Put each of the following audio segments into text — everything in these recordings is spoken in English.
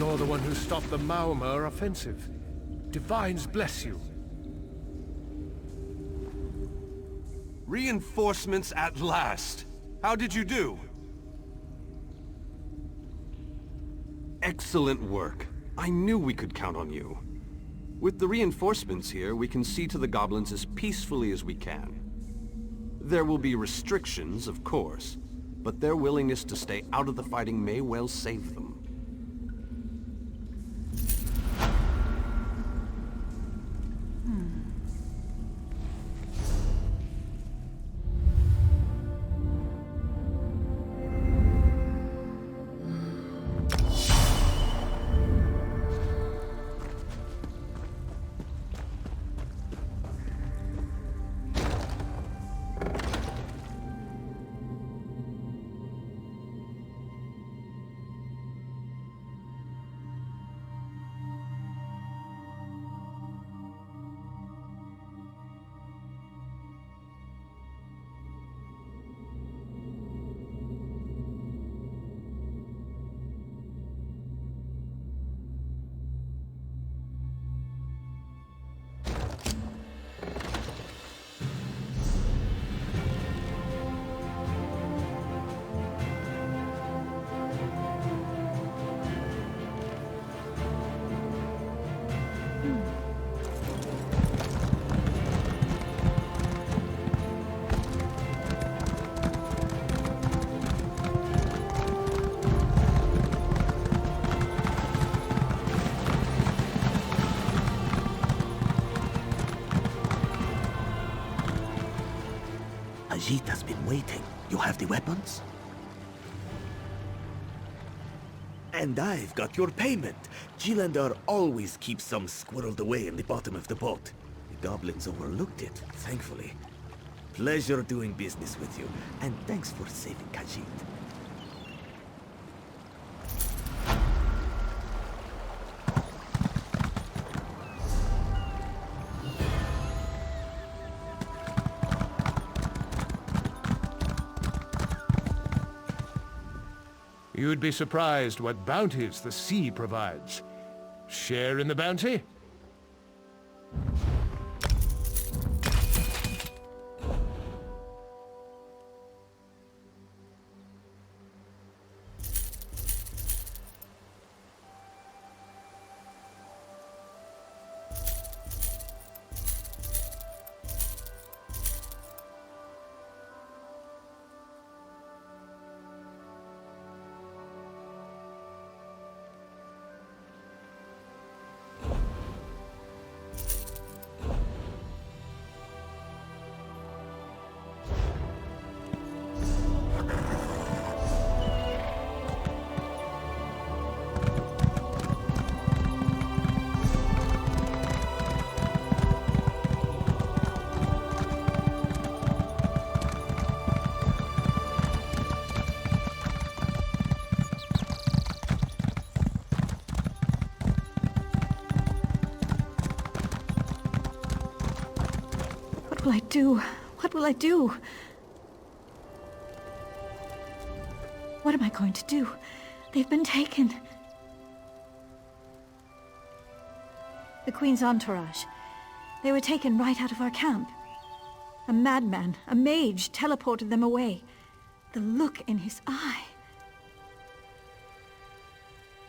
You're the one who stopped the Altmer offensive. Divines bless you. Reinforcements at last. How did you do? Excellent work. I knew we could count on you. With the reinforcements here, we can see to the goblins as peacefully as we can. There will be restrictions, of course, but their willingness to stay out of the fighting may well save them. Ajit has been waiting. You have the weapons? And I've got your payment. Gilandar always keeps some squirreled away in the bottom of the boat. The goblins overlooked it, thankfully. Pleasure doing business with you, and thanks for saving Khajiit. You'd be surprised what bounties the sea provides. Share in the bounty? What will I do? What will I do? What am I going to do? They've been taken. The Queen's entourage. They were taken right out of our camp. A madman, a mage, teleported them away. The look in his eye.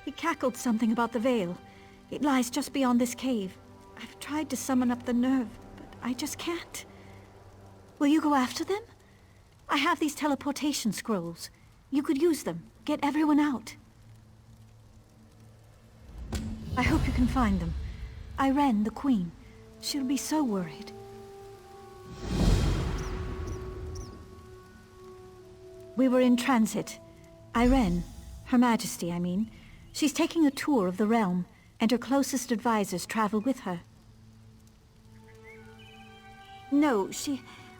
He cackled something about the veil. It lies just beyond this cave. I've tried to summon up the nerve, but I just can't. Will you go after them? I have these teleportation scrolls. You could use them. Get everyone out. I hope you can find them. Irene, the Queen. She'll be so worried. We were in transit. Irene, Her Majesty, I mean. She's taking a tour of the realm, and her closest advisors travel with her. No,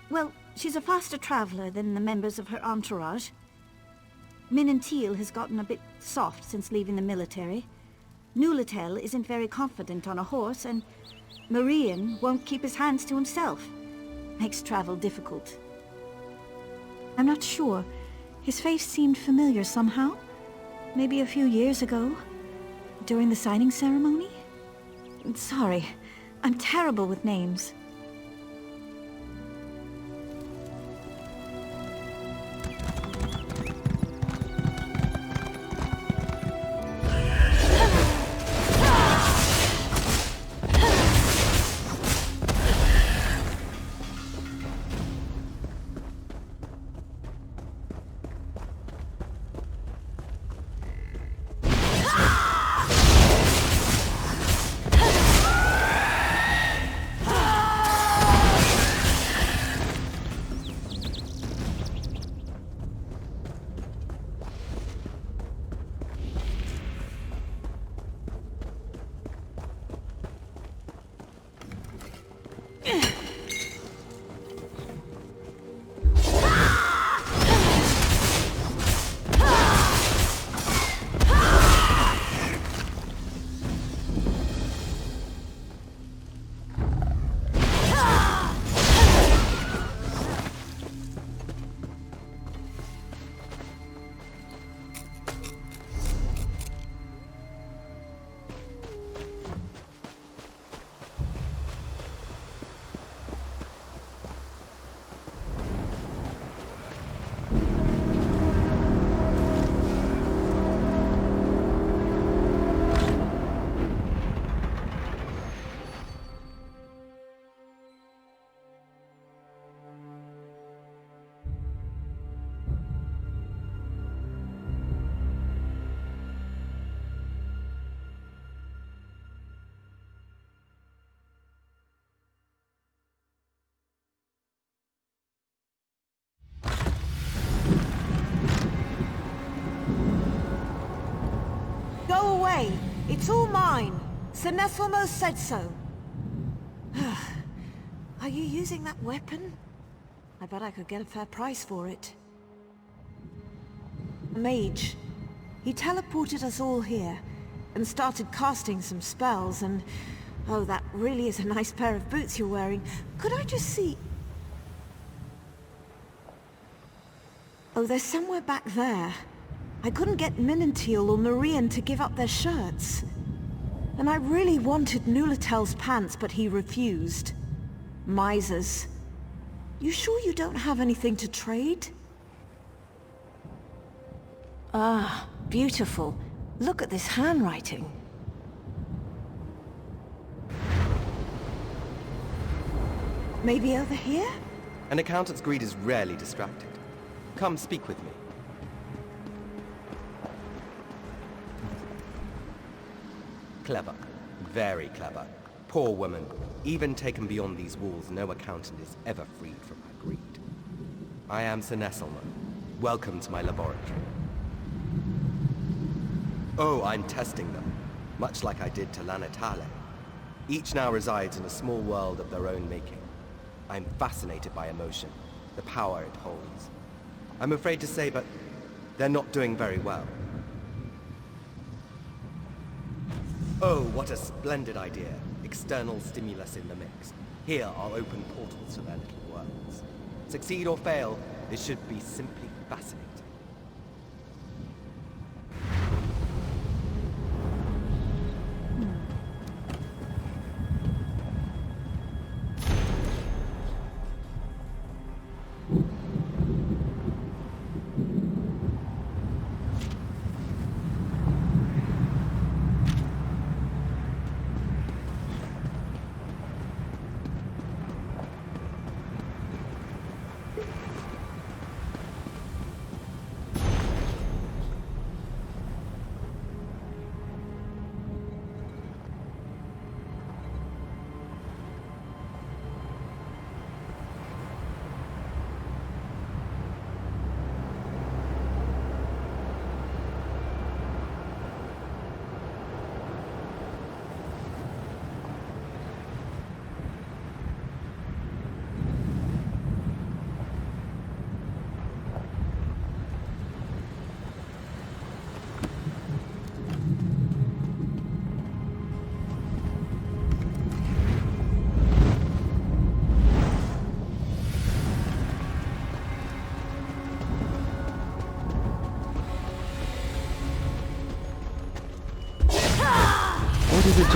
well, she's a faster traveler than the members of her entourage. Minantil has gotten a bit soft since leaving the military. Nulatel isn't very confident on a horse, and Marian won't keep his hands to himself. Makes travel difficult. I'm not sure. His face seemed familiar somehow. Maybe a few years ago. During the signing ceremony? Sorry, I'm terrible with names. Go away! It's all mine! Senesselmo said so! Are you using that weapon? I bet I could get a fair price for it. A mage. He teleported us all here, and started casting some spells, and... Oh, that really is a nice pair of boots you're wearing. Could I just see... Oh, they're somewhere back there. I couldn't get Millennial or Marian to give up their shirts. And I really wanted Nulatel's pants, but he refused. Misers. You sure you don't have anything to trade? Ah, beautiful. Look at this handwriting. Maybe over here? An accountant's greed is rarely distracted. Come speak with me. Clever. Very clever. Poor woman. Even taken beyond these walls, no accountant is ever freed from her greed. I am Senesselmo. Welcome to my laboratory. Oh, I'm testing them, much like I did to Lanatale. Each now resides in a small world of their own making. I'm fascinated by emotion, the power it holds. I'm afraid to say, but they're not doing very well. Oh, what a splendid idea. External stimulus in the mix. Here are open portals to their little worlds. Succeed or fail, this should be simply fascinating.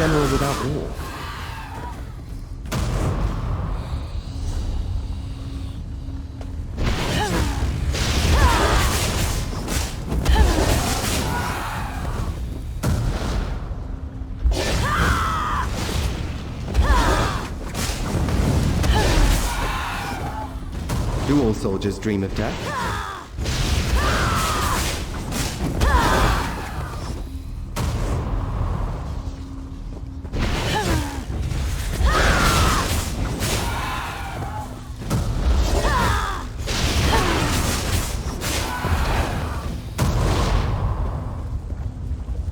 general without war? Do all soldiers dream of death?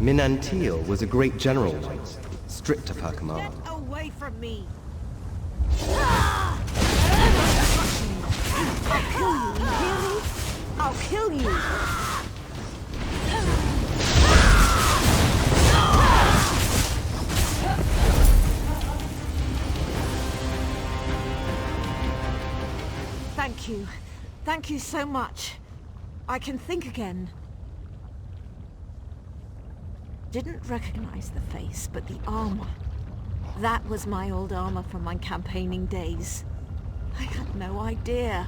Minantil was a great general once, strict of her command. Get away from me! I'll kill you, you hear me? I'll kill you! Thank you. Thank you so much. I can think again. Didn't recognize the face, but the armor. That was my old armor from my campaigning days. I had no idea.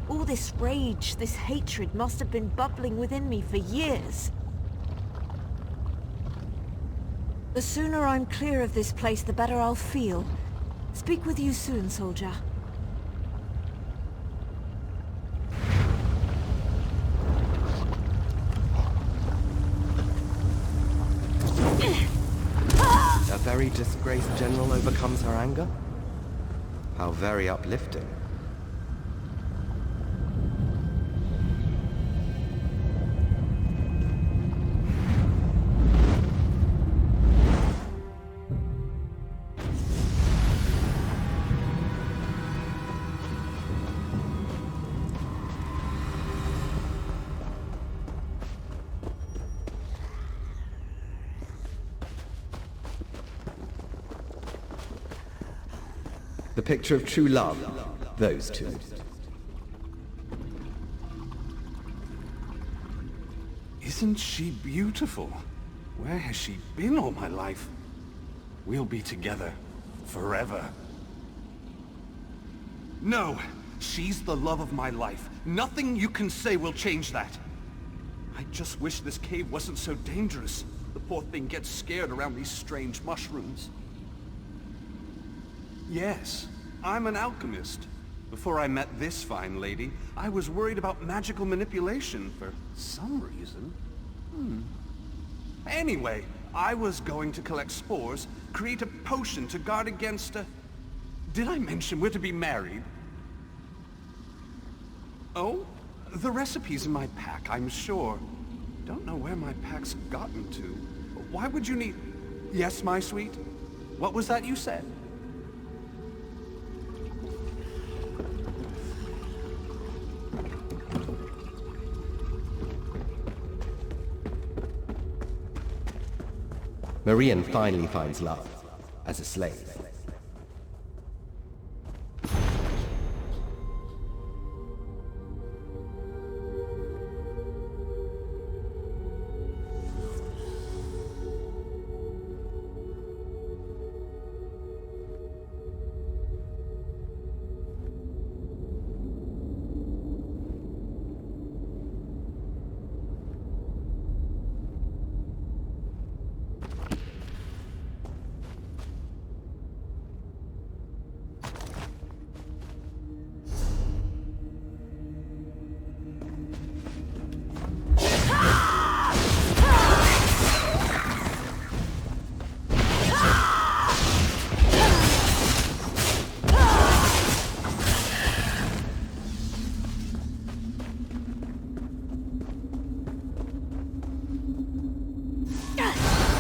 All this rage, this hatred must have been bubbling within me for years. The sooner I'm clear of this place, the better I'll feel. Speak with you soon, soldier. A very disgraced general overcomes her anger? How very uplifting. The picture of true love, those two. Isn't she beautiful? Where has she been all my life? We'll be together forever. No! She's the love of my life. Nothing you can say will change that. I just wish this cave wasn't so dangerous. The poor thing gets scared around these strange mushrooms. Yes, I'm an alchemist. Before I met this fine lady, I was worried about magical manipulation for some reason. Anyway, I was going to collect spores, create a potion to guard against a... Did I mention we're to be married? Oh, the recipe's in my pack, I'm sure. Don't know where my pack's gotten to. Why would you need... Yes, my sweet? What was that you said? Marian finally finds love as a slave.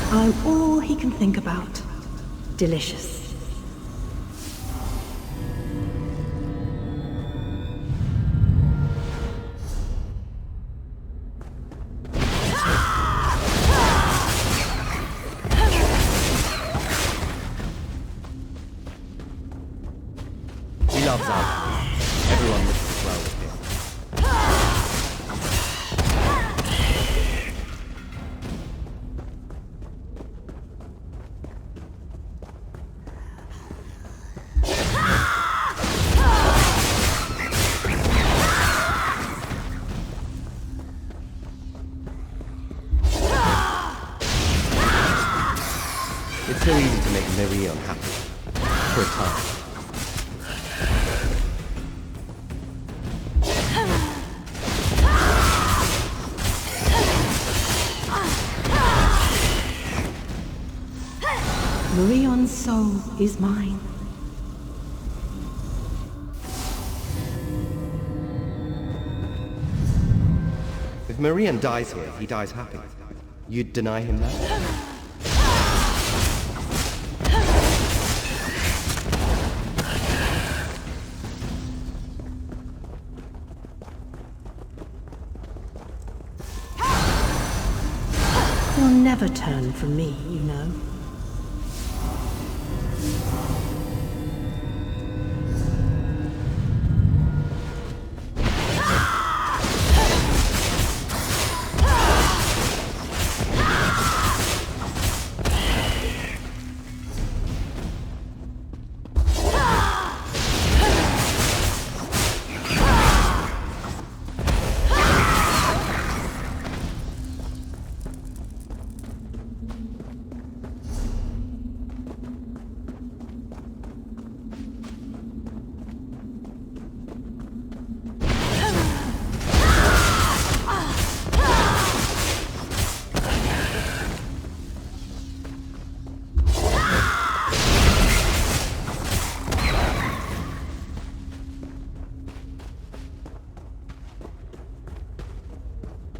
I'm all he can think about. Delicious. He loves alchemy. Everyone mixes well with him. Marion's soul is mine. If Marion dies here, he dies happy. You'd deny him that? You'll never turn from me, you know.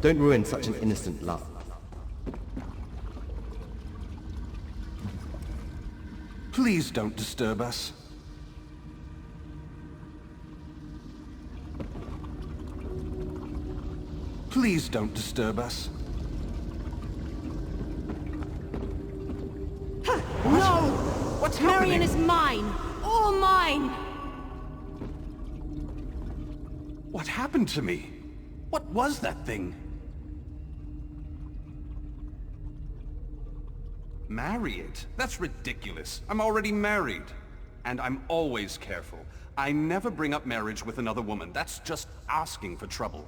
Don't ruin such an innocent love. Please don't disturb us. Please don't disturb us. No! What's Marion happening? is mine! All mine! What happened to me? What was that thing? Marry it? That's ridiculous. I'm already married. And I'm always careful. I never bring up marriage with another woman. That's just asking for trouble.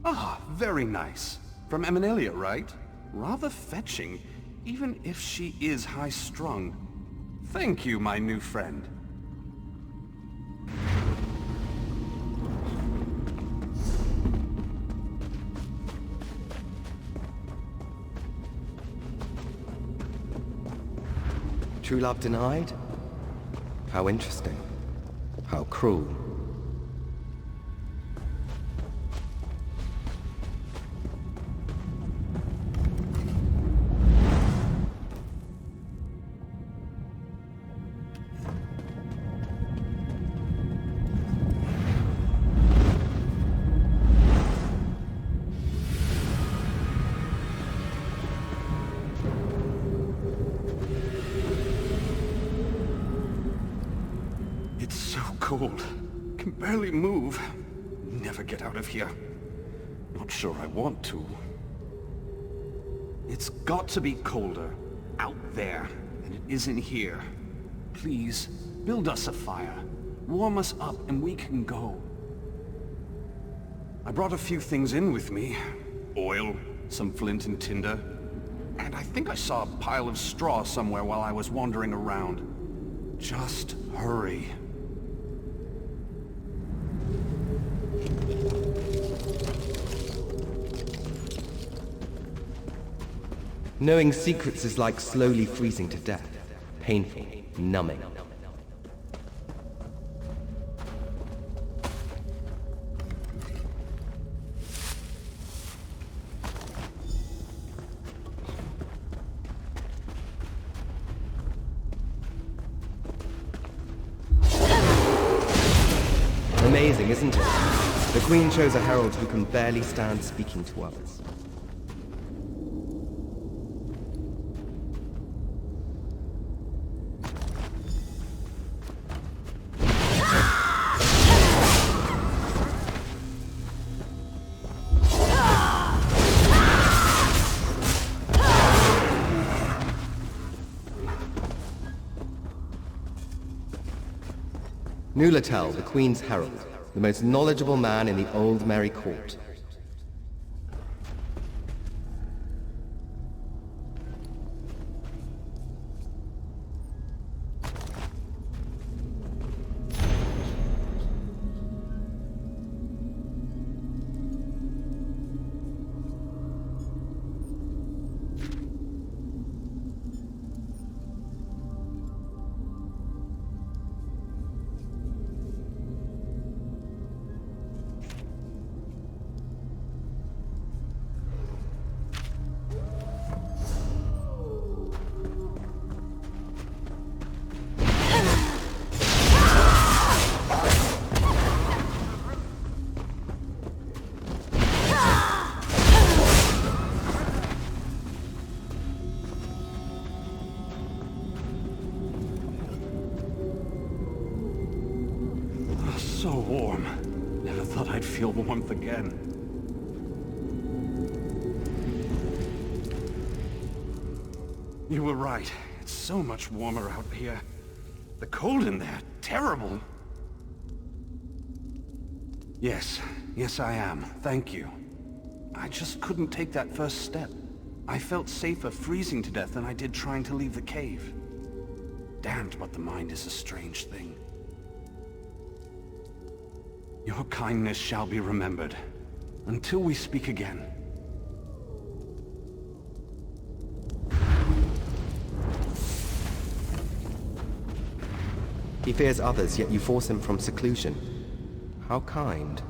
Ah, very nice. From Eminelia, right? Rather fetching, even if she is high-strung. Thank you, my new friend. True love denied? How interesting. How cruel. Cold. Can barely move. Never get out of here. Not sure I want to. It's got to be colder. Out there. And it isn't here. Please, build us a fire. Warm us up and we can go. I brought a few things in with me. Oil, some flint and tinder. And I think I saw a pile of straw somewhere while I was wandering around. Just hurry. Knowing secrets is like slowly freezing to death. Painful, numbing. Amazing, isn't it? The Queen chose a herald who can barely stand speaking to others. Nulitel, the Queen's herald, the most knowledgeable man in the Altmeri court. So warm. Never thought I'd feel warmth again. You were right. It's so much warmer out here. The cold in there, terrible. Yes I am. Thank you. I just couldn't take that first step. I felt safer freezing to death than I did trying to leave the cave. Damned, but the mind is a strange thing. Your kindness shall be remembered. Until we speak again. He fears others, yet you force him from seclusion. How kind.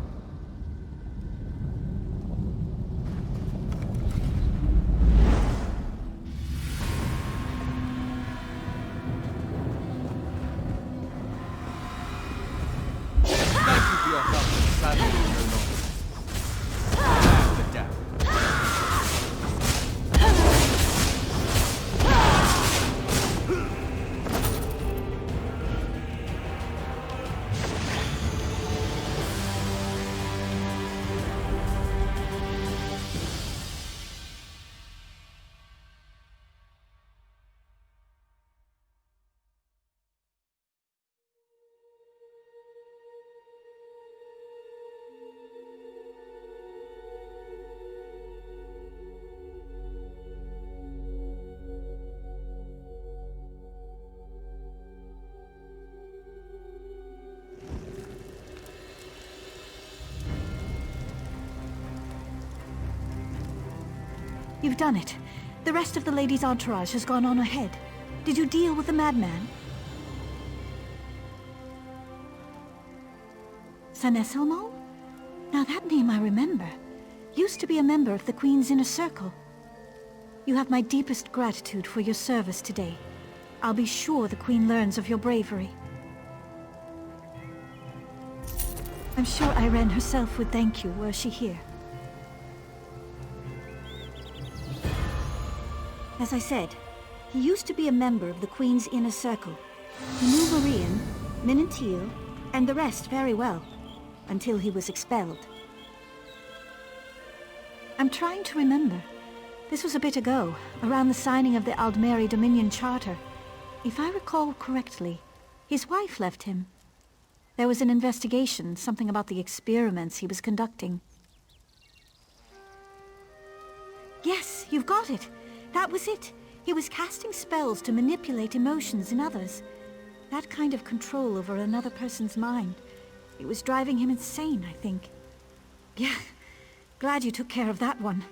You've done it. The rest of the lady's entourage has gone on ahead. Did you deal with the madman? Saneselmo? Now that name I remember. Used to be a member of the Queen's Inner Circle. You have my deepest gratitude for your service today. I'll be sure the Queen learns of your bravery. I'm sure Irene herself would thank you were she here. As I said, he used to be a member of the Queen's Inner Circle. He knew Marian, Minantil, and the rest very well, until he was expelled. I'm trying to remember. This was a bit ago, around the signing of the Altmeri Dominion Charter. If I recall correctly, his wife left him. There was an investigation, something about the experiments he was conducting. Yes, you've got it. That was it. He was casting spells to manipulate emotions in others. That kind of control over another person's mind. It was driving him insane, I think. Yeah, glad you took care of that one.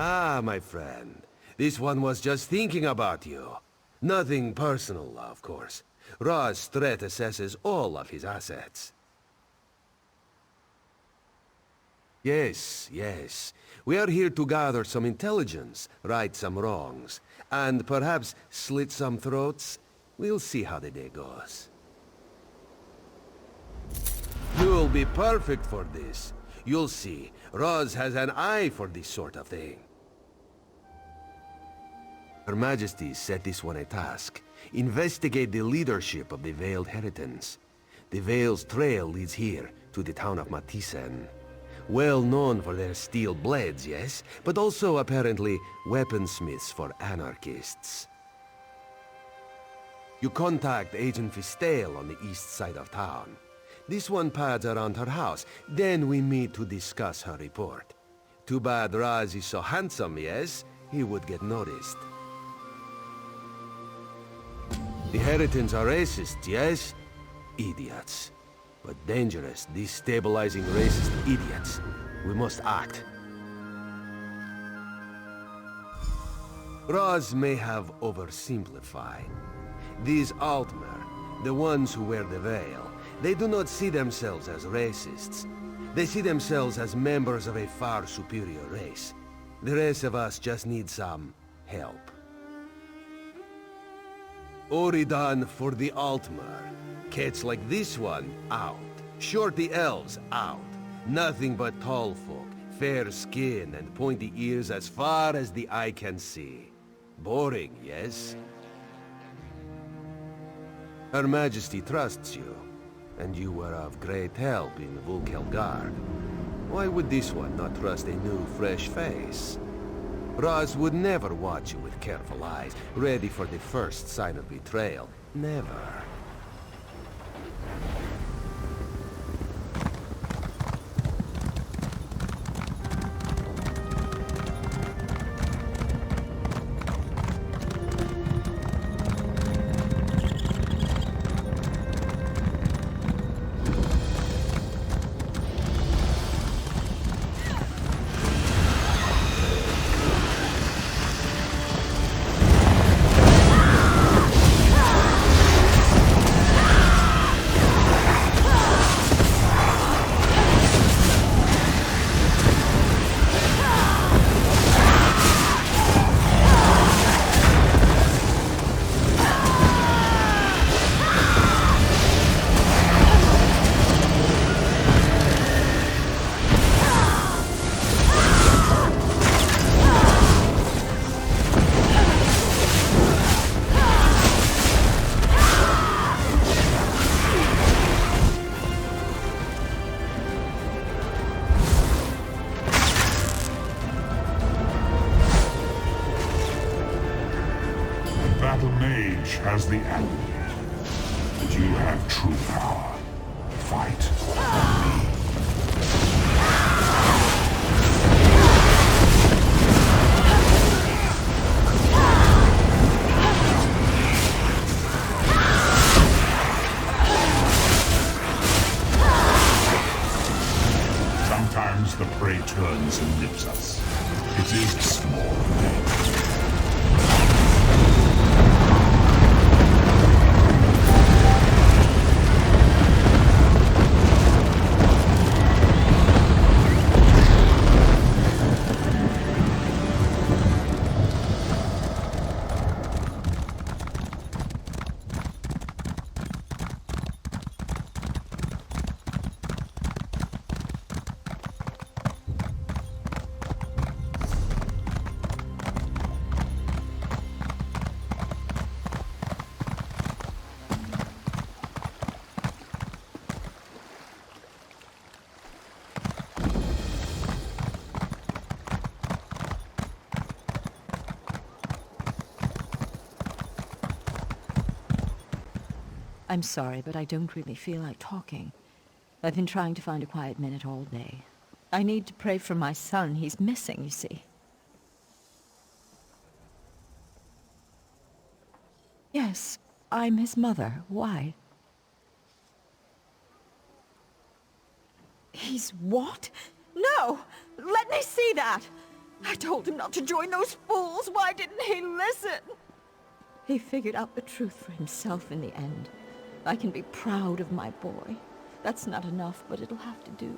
Ah, my friend. This one was just thinking about you. Nothing personal, of course. Ra's threat assesses all of his assets. Yes, yes. We are here to gather some intelligence, right some wrongs, and perhaps slit some throats. We'll see how the day goes. You'll be perfect for this. You'll see. Raz has an eye for this sort of thing. Her Majesty set this one a task. Investigate the leadership of the Veiled Heritance. The Veil's trail leads here, to the town of Matisen. Well known for their steel blades, yes? But also, apparently, weaponsmiths for anarchists. You contact Agent Fistale on the east side of town. This one pads around her house. Then we meet to discuss her report. Too bad Raz is so handsome, yes? He would get noticed. The Heritans are racist, yes? Idiots. But dangerous, destabilizing racist idiots. We must act. Raz may have oversimplified. These Altmer, the ones who wear the veil, they do not see themselves as racists. They see themselves as members of a far superior race. The rest of us just need some help. Auridon for the Altmer. Cats like this one, out. Shorty elves, out. Nothing but tall folk, fair skin and pointy ears as far as the eye can see. Boring, yes? Her Majesty trusts you, and you were of great help in Uvichil Guard. Why would this one not trust a new, fresh face? Raz would never watch you with careful eyes, ready for the first sign of betrayal. Never. Has the amulet, but you have true power. Fight me. Sometimes the prey turns and nips us. It is a small thing. I'm sorry, but I don't really feel like talking. I've been trying to find a quiet minute all day. I need to pray for my son. He's missing, you see. Yes, I'm his mother. Why? He's what? No! Let me see that! I told him not to join those fools. Why didn't he listen? He figured out the truth for himself in the end. I can be proud of my boy. That's not enough, but it'll have to do.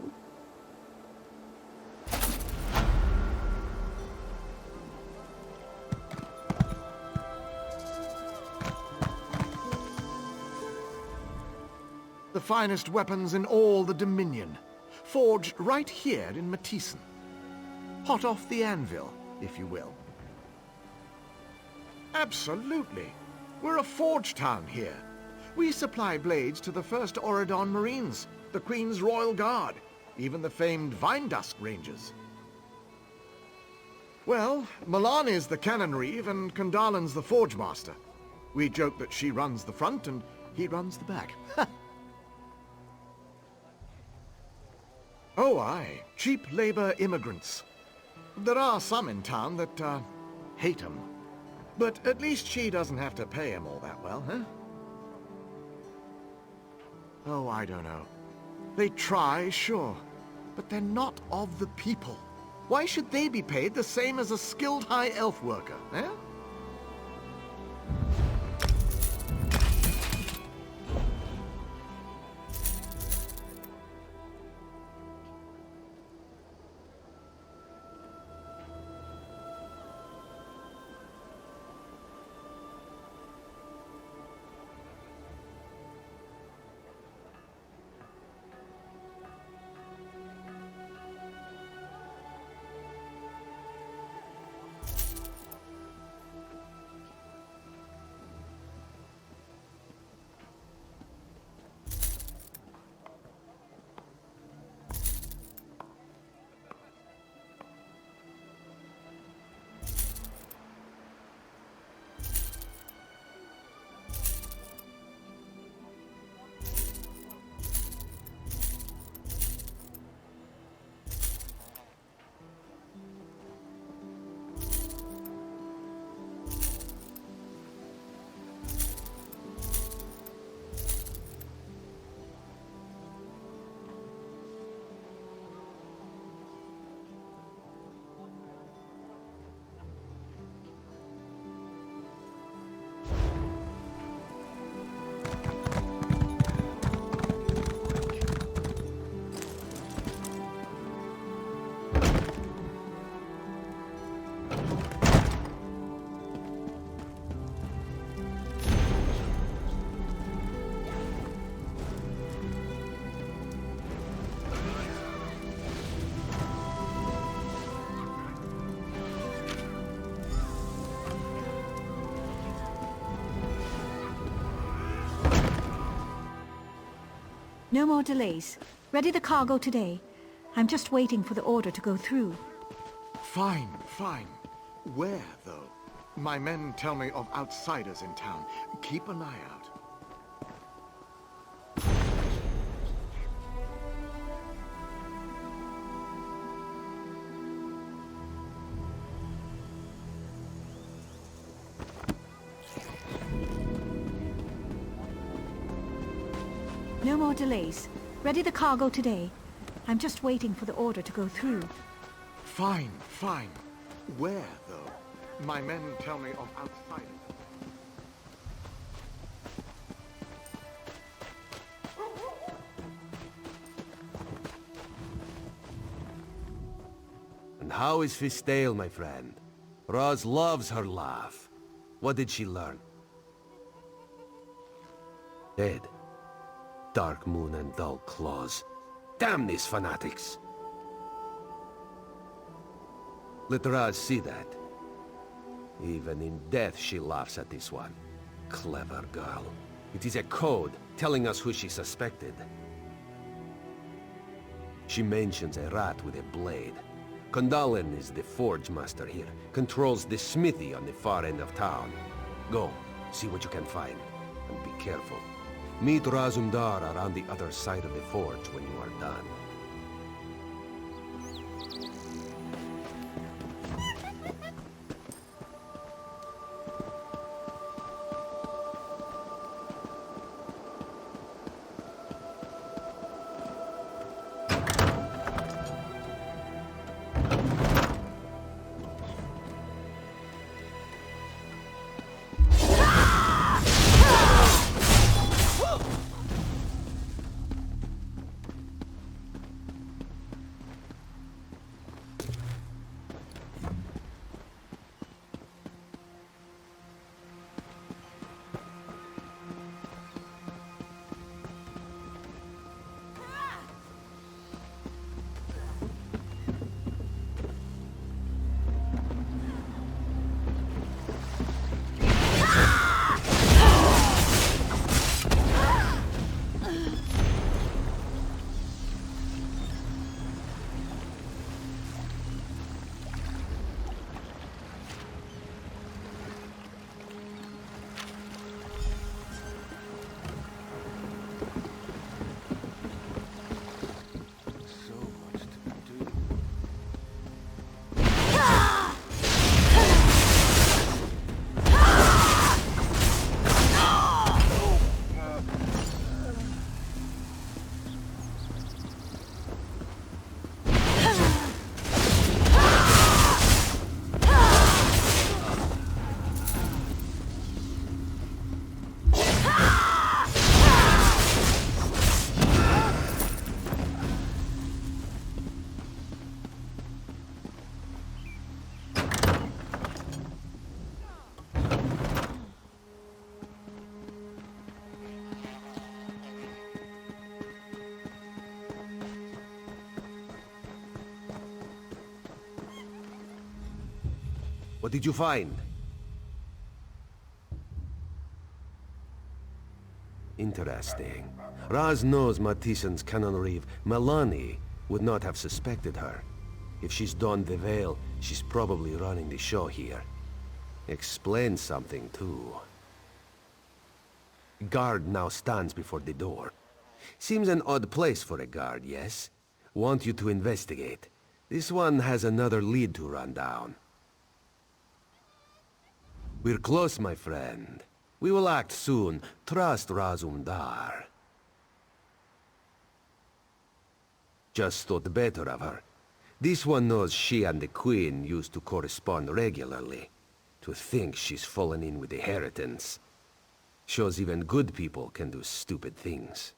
The finest weapons in all the Dominion, forged right here in Matisen. Hot off the anvil, if you will. Absolutely. We're a forge town here. We supply blades to the First Auridon Marines, the Queen's Royal Guard, even the famed Vine Dusk Rangers. Well, Milan is the cannon reeve and Condalin's the forge master. We joke that she runs the front and he runs the back. Oh, aye. Cheap labor immigrants. There are some in town that, hate 'em. But at least she doesn't have to pay 'em all that well, huh? Oh, I don't know. They try, sure. But they're not of the people. Why should they be paid the same as a skilled high elf worker, eh? No more delays. Ready the cargo today. I'm just waiting for the order to go through. Fine, fine. Where, though? My men tell me of outsiders in town. Keep an eye out. No more delays. Ready the cargo today. I'm just waiting for the order to go through. Fine, fine. Where, though? My men tell me of outsiders. And how is Fistale, my friend? Roz loves her laugh. What did she learn? Dead. Dark moon and dull claws. Damn these fanatics! Let Thras see that. Even in death she laughs at this one. Clever girl. It is a code telling us who she suspected. She mentions a rat with a blade. Condalen is the forge master here. Controls the smithy on the far end of town. Go, see what you can find. And be careful. Meet Razumdar around the other side of the forge when you are done. What did you find? Interesting. Raz knows Matissen's canon reeve, Melanie, would not have suspected her. If she's donned the veil, she's probably running the show here. Explains something, too. Guard now stands before the door. Seems an odd place for a guard, yes? Want you to investigate. This one has another lead to run down. We're close, my friend. We will act soon. Trust Razumdar. Just thought better of her. This one knows she and the Queen used to correspond regularly. To think she's fallen in with the inheritance. Shows even good people can do stupid things.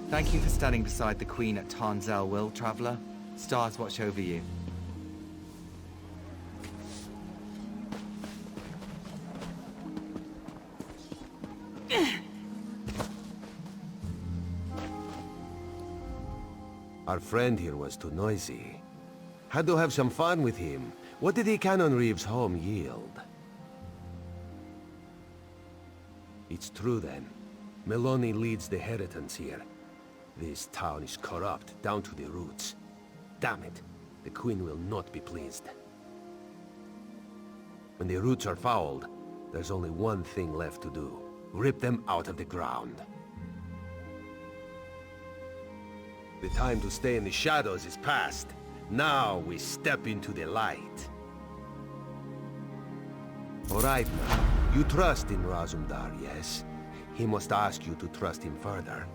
Thank you for standing beside the Queen at Tarnzel, Will, Traveller. Stars watch over you. Our friend here was too noisy. Had to have some fun with him. What did the Canon Reeve's home yield? It's true then. Melanie leads the inheritance here. This town is corrupt down to the roots. Damn it, the Queen will not be pleased. When the roots are fouled, there's only one thing left to do. Rip them out of the ground. The time to stay in the shadows is past. Now we step into the light. All right, you trust in Razumdar, yes? He must ask you to trust him further.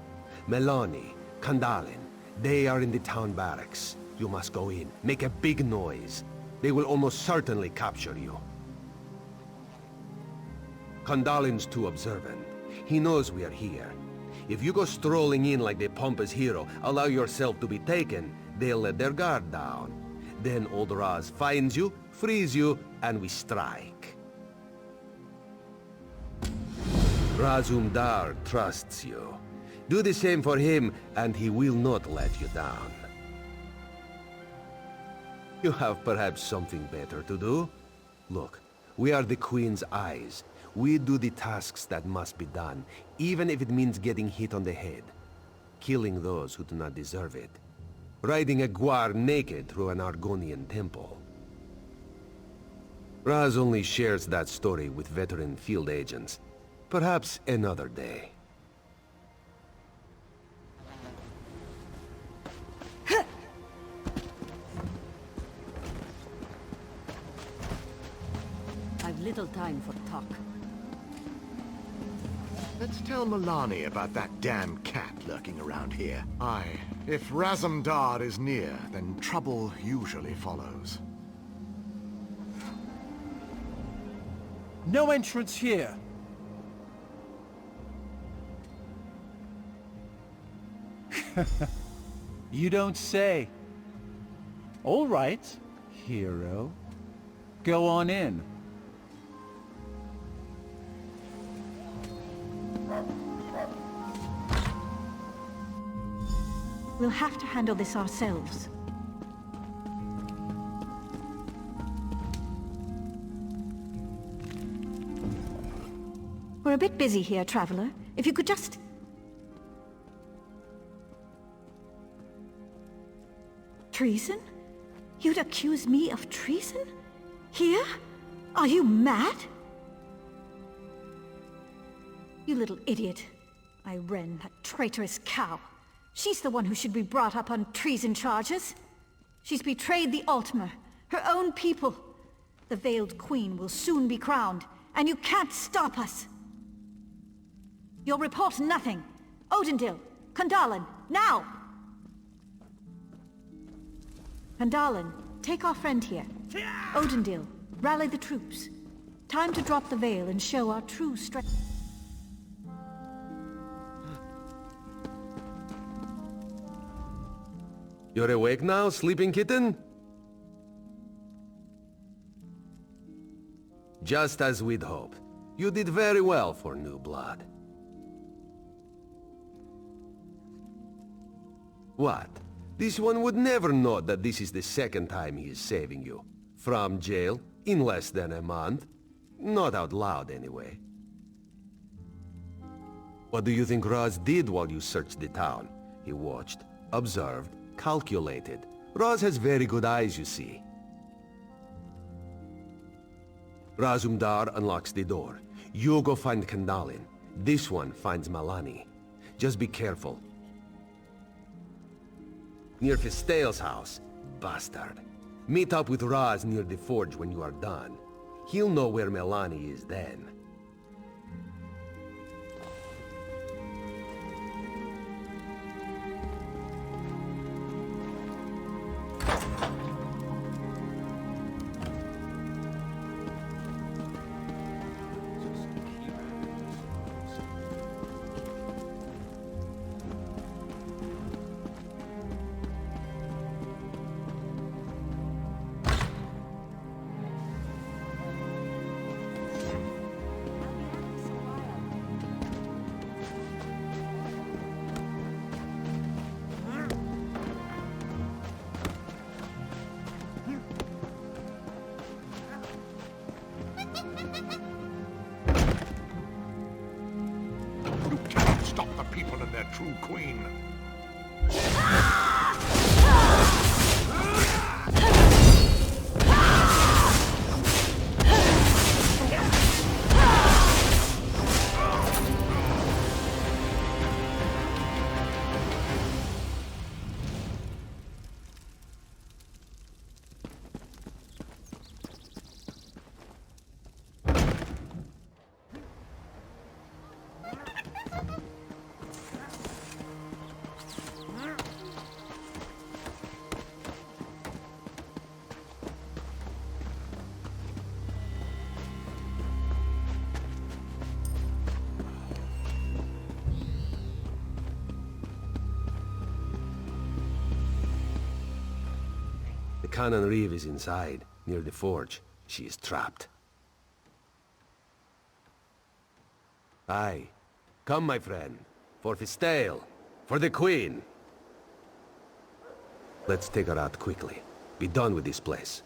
Melanie, Kandalin, they are in the town barracks. You must go in, make a big noise. They will almost certainly capture you. Kandalin's too observant. He knows we are here. If you go strolling in like the pompous hero, allow yourself to be taken, they'll let their guard down. Then old Raz finds you, frees you, and we strike. Razumdar trusts you. Do the same for him, and he will not let you down. You have perhaps something better to do? Look, we are the Queen's eyes. We do the tasks that must be done, even if it means getting hit on the head. Killing those who do not deserve it. Riding a guar naked through an Argonian temple. Raz only shares that story with veteran field agents. Perhaps another day. I've little time for talk. Let's tell Melanie about that damn cat lurking around here. Aye, if Razumdar is near, then trouble usually follows. No entrance here! You don't say. All right, hero. Go on in. We'll have to handle this ourselves. We're a bit busy here, Traveler. If you could just... Treason? You'd accuse me of treason? Here? Are you mad? You little idiot. Irene, that traitorous cow. She's the one who should be brought up on treason charges. She's betrayed the Altmer, her own people. The Veiled Queen will soon be crowned, and you can't stop us. You'll report nothing. Odindil, Kandalin, now! Kandalin, take our friend here. Odindil, rally the troops. Time to drop the veil and show our true strength. You're awake now, sleeping kitten? Just as we'd hoped. You did very well for new blood. What? This one would never know that this is the second time he is saving you. From jail, in less than a month. Not out loud, anyway. What do you think Thras did while you searched the town? He watched, observed, calculated. Thras has very good eyes, you see. Razumdar unlocks the door. You go find Kandalin. This one finds Malani. Just be careful. Near Festale's house. Bastard. Meet up with Thras near the forge when you are done. He'll know where Malani is then. True queen. Canon Reeve is inside, near the forge. She is trapped. Aye. Come, my friend. For Festale. For the Queen. Let's take her out quickly. Be done with this place.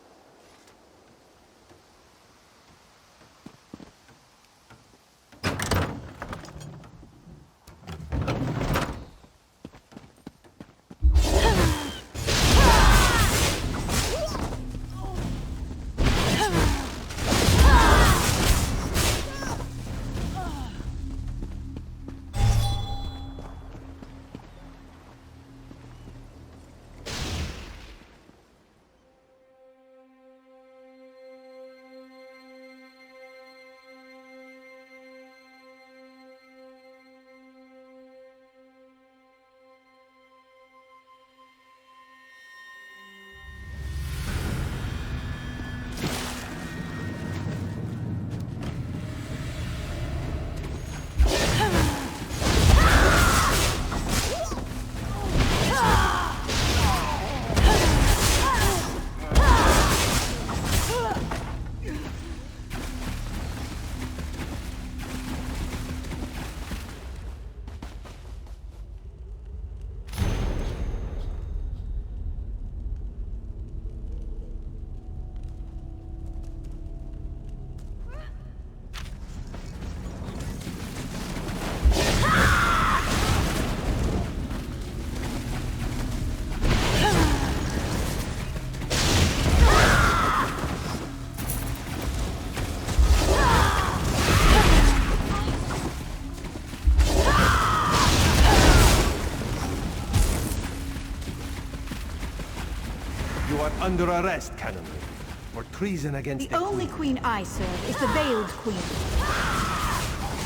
Under arrest, Canon Reeve, for treason against the only queen I serve is the Veiled Queen.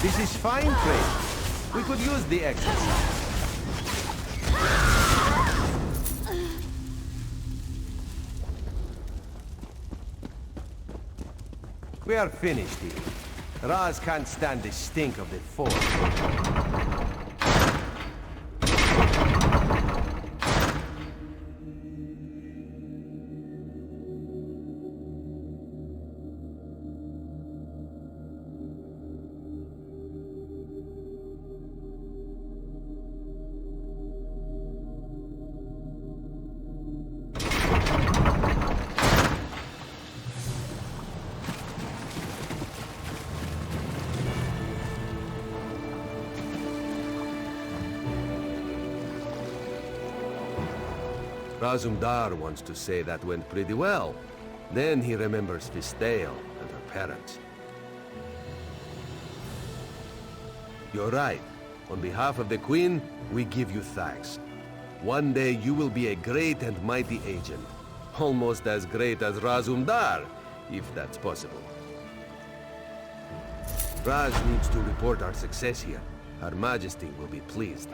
This is fine trade. We could use the exercise. We are finished here. Thras can't stand the stink of the forest. Razumdar wants to say that went pretty well. Then he remembers Fistale and her parents. You're right. On behalf of the Queen, we give you thanks. One day you will be a great and mighty agent. Almost as great as Razumdar, if that's possible. Thras needs to report our success here. Her Majesty will be pleased.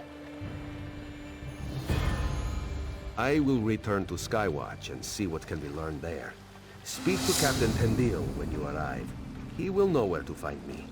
I will return to Skywatch and see what can be learned there. Speak to Captain Tendil when you arrive. He will know where to find me.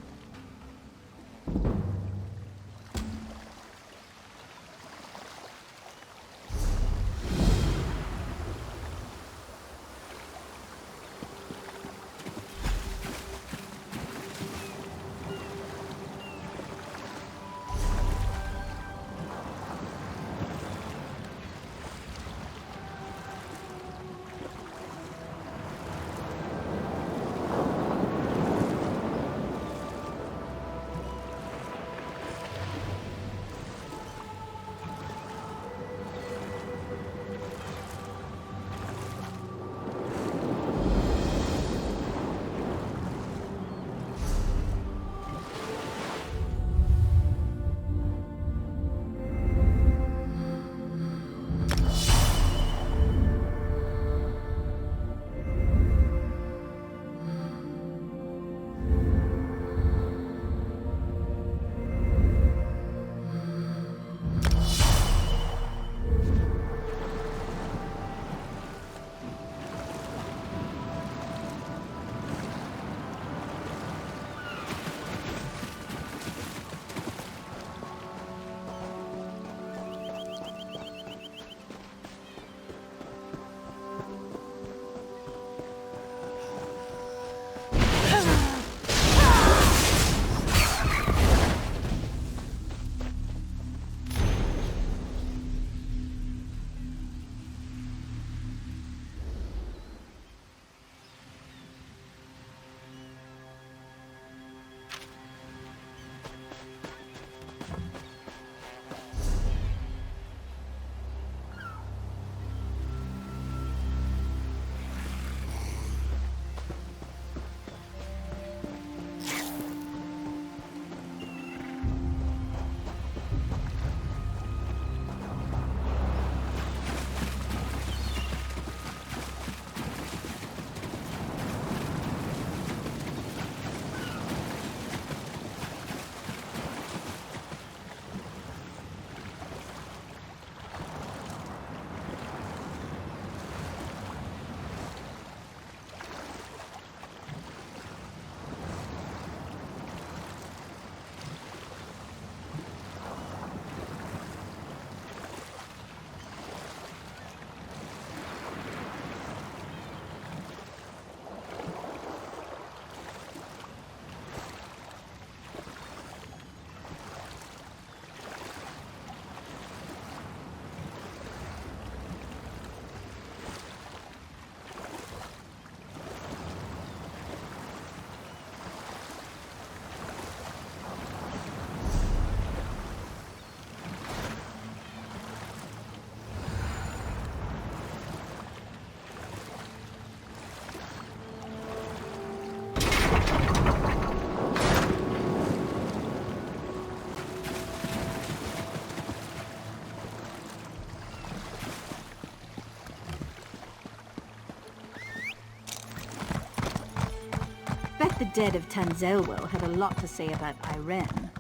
Bet the dead of Tanzelwell had a lot to say about Irene.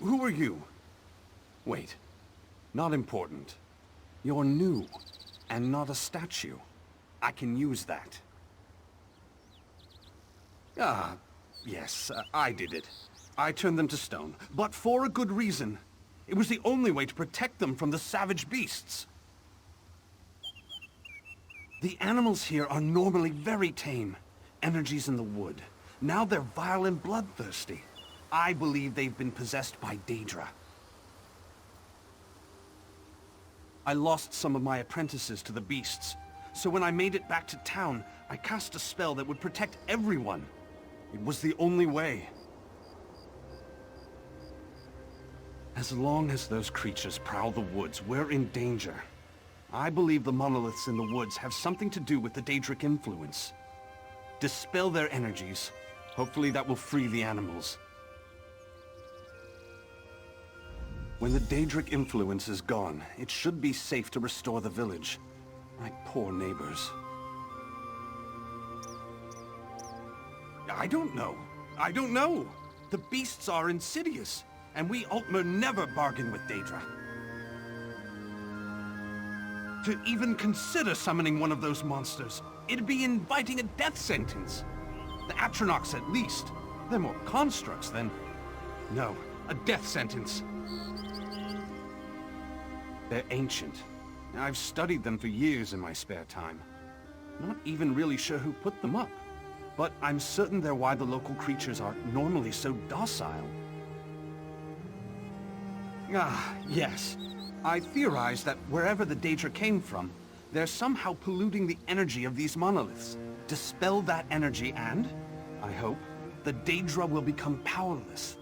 Who are you? Wait. Not important. You're new, and not a statue. I can use that. Ah, yes, I did it. I turned them to stone, but for a good reason. It was the only way to protect them from the savage beasts. The animals here are normally very tame. Energies in the wood. Now they're vile and bloodthirsty. I believe they've been possessed by Daedra. I lost some of my apprentices to the beasts, so when I made it back to town, I cast a spell that would protect everyone. It was the only way. As long as those creatures prowl the woods, we're in danger. I believe the monoliths in the woods have something to do with the Daedric influence. Dispel their energies. Hopefully that will free the animals. When the Daedric influence is gone, it should be safe to restore the village. My poor neighbors. I don't know. I don't know. The beasts are insidious, and we Altmer never bargain with Daedra. To even consider summoning one of those monsters, it'd be inviting a death sentence. The Atronachs at least. They're more constructs than... No, a death sentence. They're ancient. I've studied them for years in my spare time. Not even really sure who put them up. But I'm certain they're why the local creatures are normally so docile. Ah, yes. I theorize that wherever the Daedra came from, they're somehow polluting the energy of these monoliths. Dispel that energy and, I hope, the Daedra will become powerless.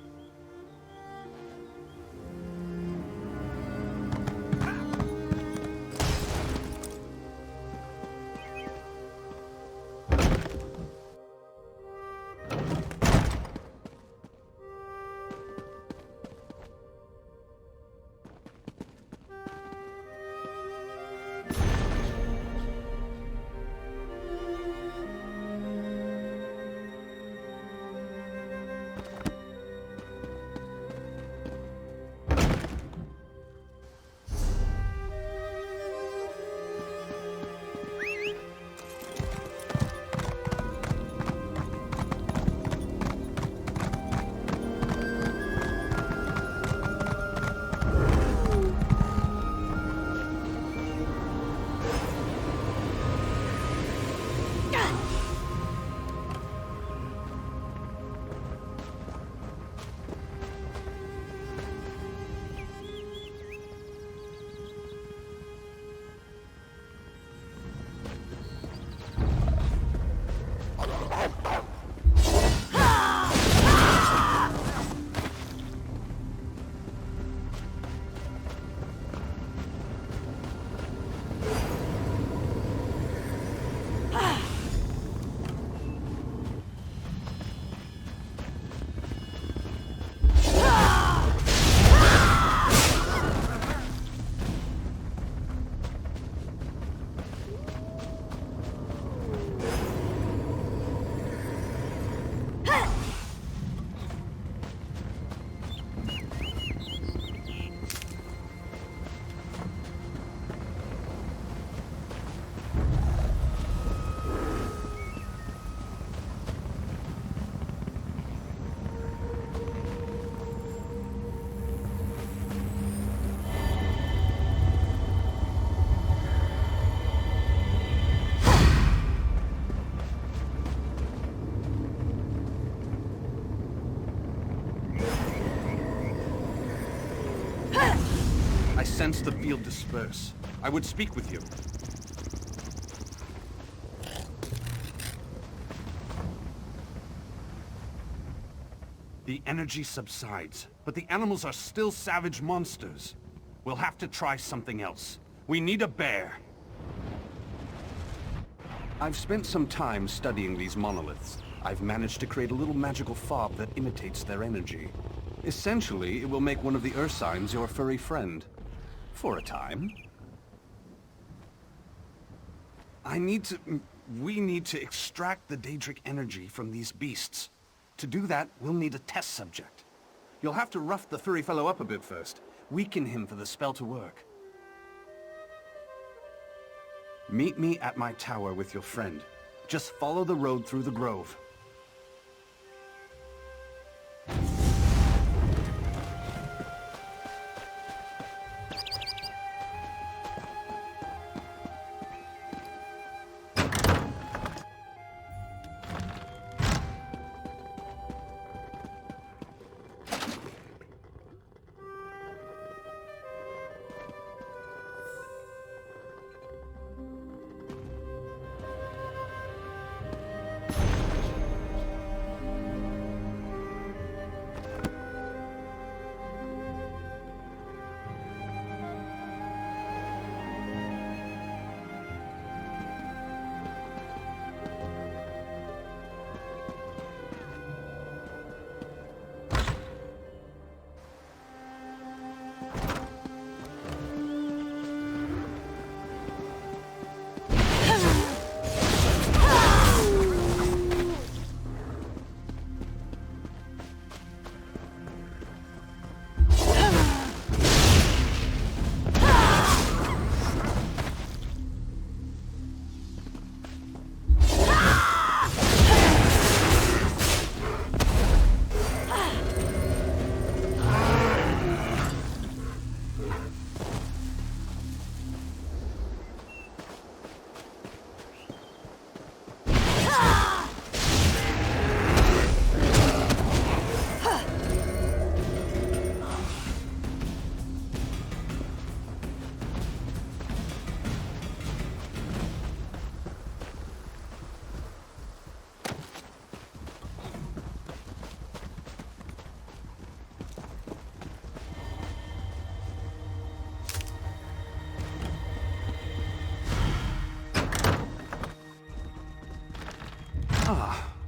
I sense the field disperse. I would speak with you. The energy subsides, but the animals are still savage monsters. We'll have to try something else. We need a bear. I've spent some time studying these monoliths. I've managed to create a little magical fob that imitates their energy. Essentially, it will make one of the Ursines your furry friend. For a time. We need to extract the Daedric energy from these beasts. To do that, we'll need a test subject. You'll have to rough the furry fellow up a bit first. Weaken him for the spell to work. Meet me at my tower with your friend. Just follow the road through the grove.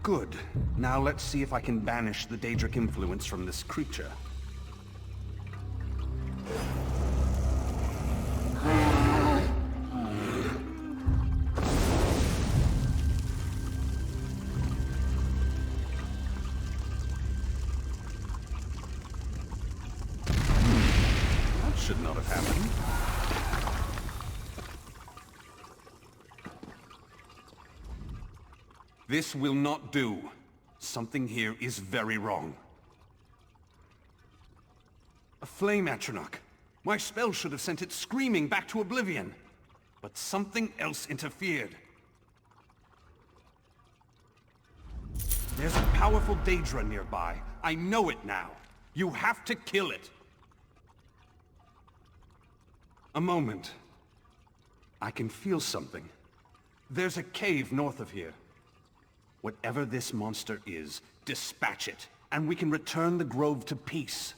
Good. Now let's see if I can banish the Daedric influence from this creature. That should not have happened. This will not do. Something here is very wrong. A flame Atronach. My spell should have sent it screaming back to oblivion. But something else interfered. There's a powerful Daedra nearby. I know it now. You have to kill it. A moment. I can feel something. There's a cave north of here. Whatever this monster is, dispatch it, and we can return the grove to peace.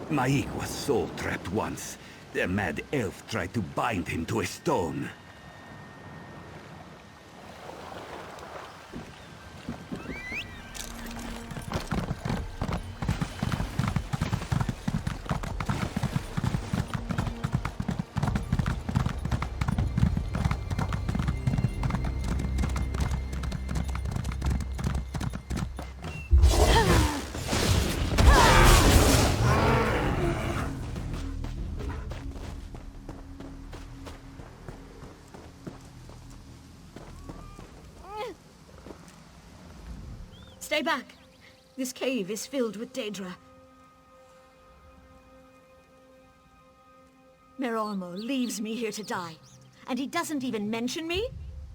Maik was soul-trapped once. The mad elf tried to bind him to a stone. Stay back. This cave is filled with Daedra. Merolmo leaves me here to die. And he doesn't even mention me?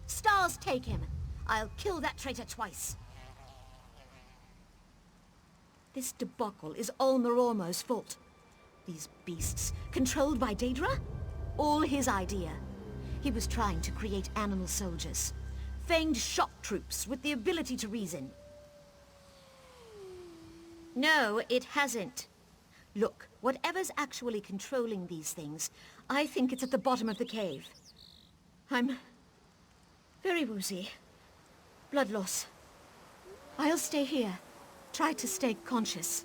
Stars take him. I'll kill that traitor twice. This debacle is all Merolmo's fault. These beasts, controlled by Daedra? All his idea. He was trying to create animal soldiers. Fanged shock troops with the ability to reason. No, it hasn't. Look, whatever's actually controlling these things, I think it's at the bottom of the cave. I'm very woozy. Blood loss. I'll stay here. Try to stay conscious.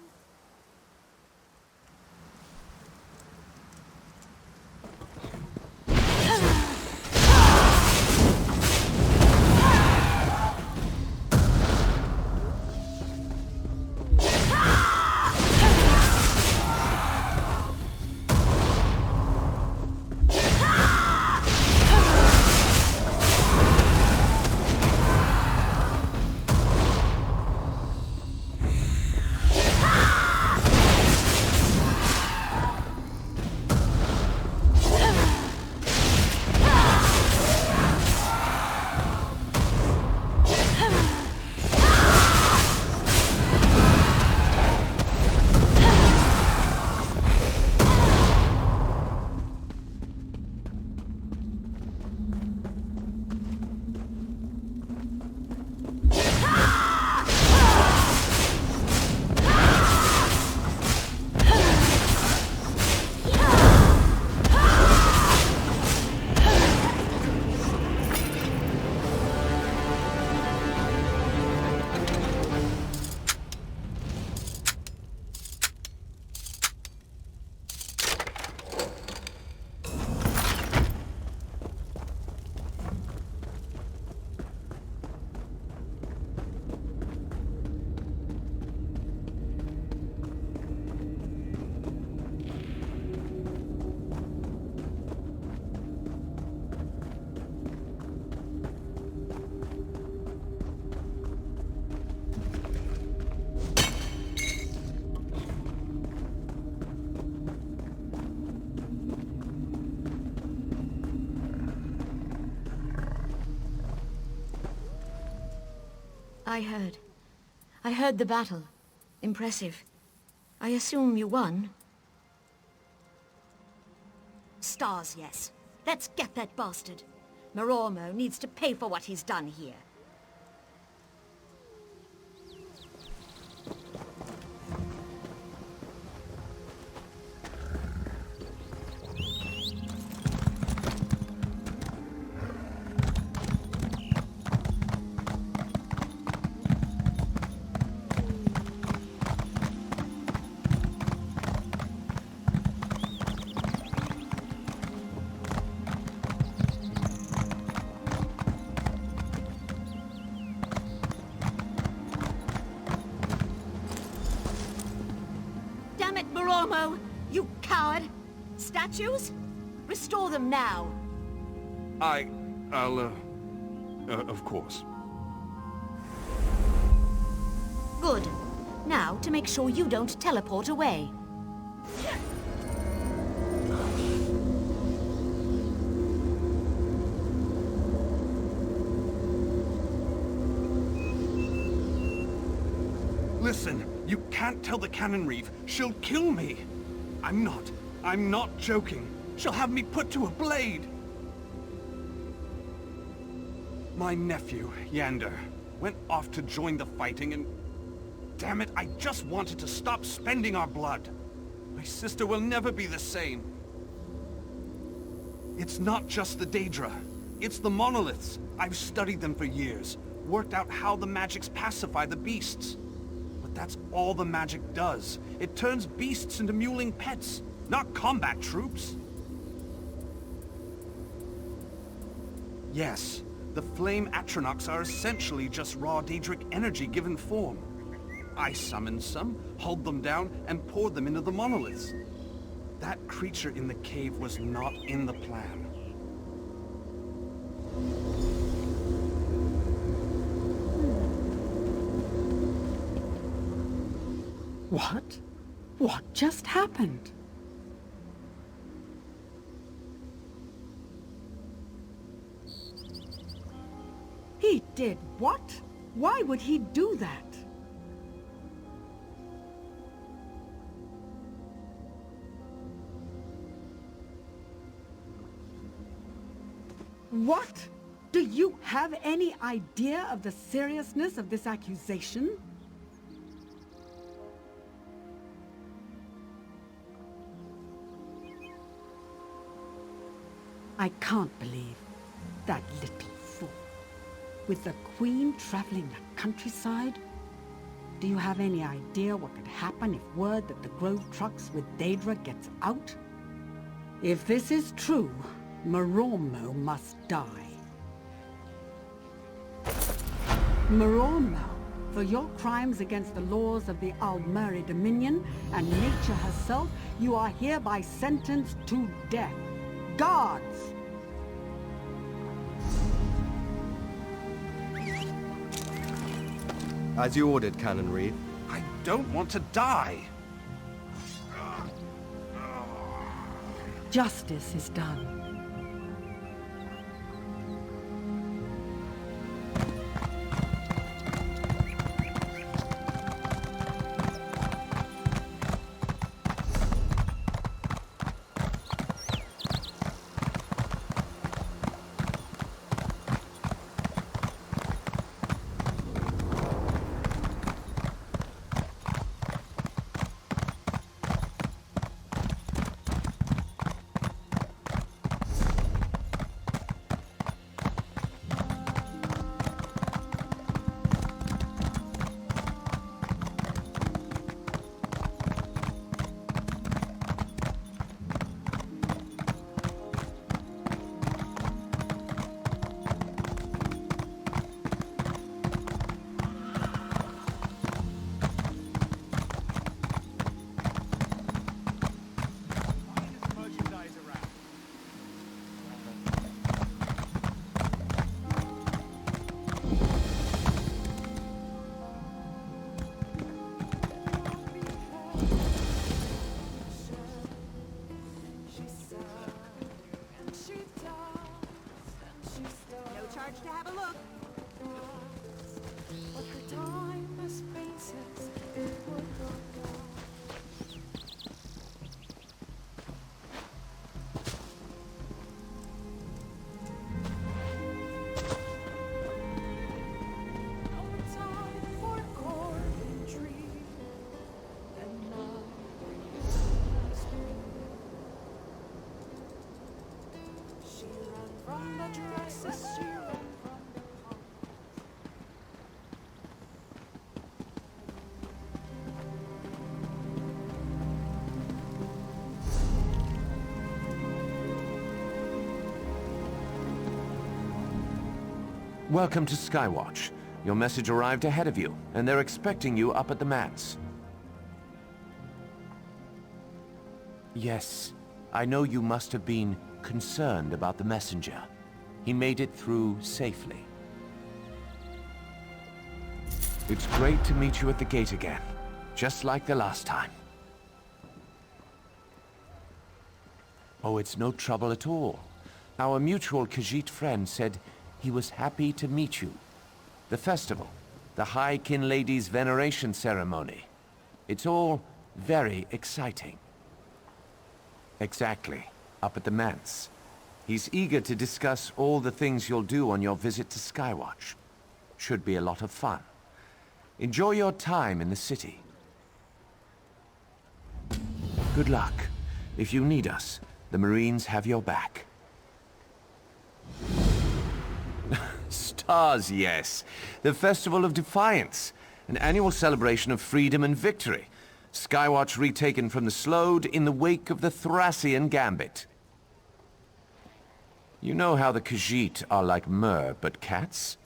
I heard the battle. Impressive. I assume you won? Stars, yes. Let's get that bastard. Merolmo needs to pay for what he's done here. You coward! Statues? Restore them now! I'll, of course. Good. Now, to make sure you don't teleport away. Listen, you can't tell the Cannon Reeve. She'll kill me. I'm not joking. She'll have me put to a blade. My nephew, Yander, went off to join the fighting and... Damn it, I just wanted to stop spending our blood. I sister will never be the same. It's not just the Daedra. It's the monoliths. I've studied them for years, worked out how the magics pacify the beasts. But that's all the magic does. It turns beasts into mewling pets, not combat troops. Yes, the flame Atronachs are essentially just raw Daedric energy given form. I summoned some, hulled them down, and poured them into the monoliths. That creature in the cave was not in the plan. What? What just happened? He did what? Why would he do that? What? Do you have any idea of the seriousness of this accusation? I can't believe that little fool. With the Queen traveling the countryside? Do you have any idea what could happen if word that the Grove trucks with Daedra gets out? If this is true, Morormo must die. Morormo, for your crimes against the laws of the Altmeri Dominion and nature herself, you are hereby sentenced to death. Guards! As you ordered, Canon Reed. I don't want to die. Justice is done. Welcome to Skywatch. Your message arrived ahead of you, and they're expecting you up at the manse. Yes, I know you must have been concerned about the messenger. He made it through safely. It's great to meet you at the gate again, just like the last time. Oh, it's no trouble at all. Our mutual Khajiit friend said he was happy to meet you. The festival, the High Kin Lady's veneration ceremony. It's all very exciting. Exactly, up at the manse. He's eager to discuss all the things you'll do on your visit to Skywatch. Should be a lot of fun. Enjoy your time in the city. Good luck. If you need us, the Marines have your back. Stars, yes. The Festival of Defiance, an annual celebration of freedom and victory. Skywatch retaken from the Sload in the wake of the Thrassian Gambit. You know how the Khajiit are like Mer, but cats?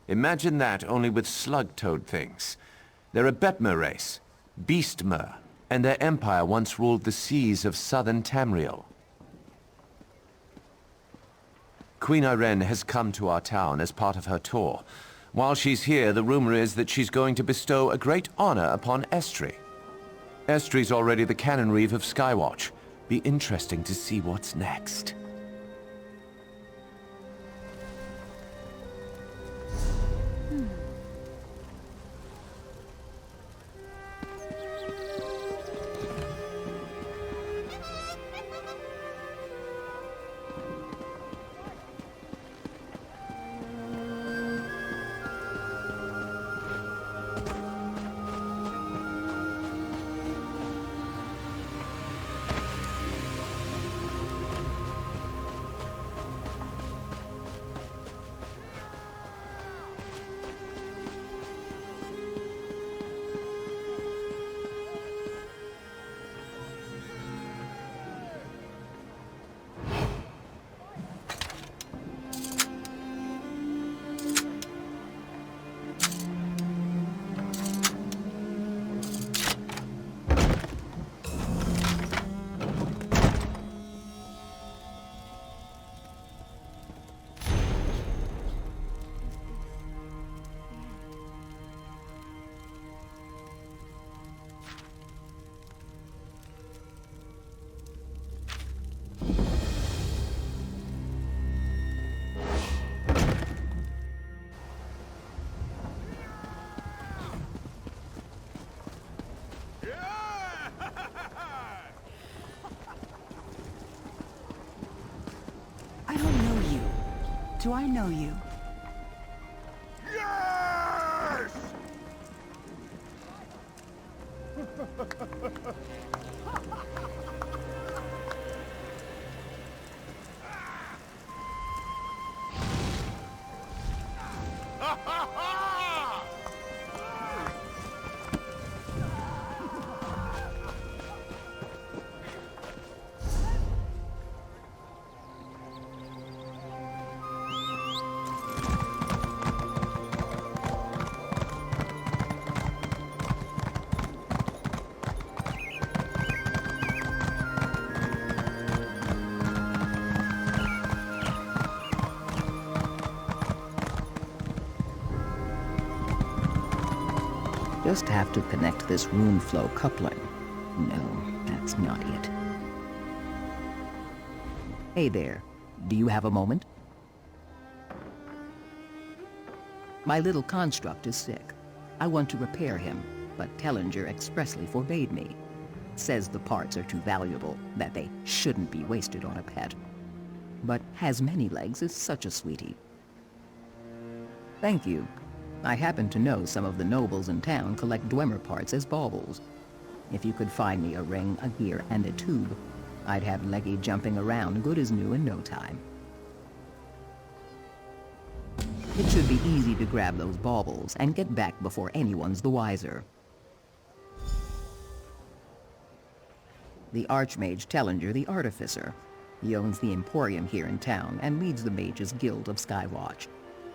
Imagine that, only with slug-toed things. They're a Betmer race, Beast Mer, and their empire once ruled the seas of southern Tamriel. Queen Irene has come to our town as part of her tour. While she's here, the rumor is that she's going to bestow a great honor upon Estri. Estri's already the canon reeve of Skywatch. Be interesting to see what's next. Do I know you? Yes! Just have to connect this rune flow coupling. No, that's not it. Hey there, do you have a moment? My little construct is sick. I want to repair him, but Tellinger expressly forbade me. Says the parts are too valuable, that they shouldn't be wasted on a pet. But has many legs is such a sweetie. Thank you. I happen to know some of the nobles in town collect Dwemer parts as baubles. If you could find me a ring, a gear, and a tube, I'd have Leggy jumping around good as new in no time. It should be easy to grab those baubles and get back before anyone's the wiser. The Archmage Tellinger the Artificer. He owns the Emporium here in town and leads the Mages Guild of Skywatch.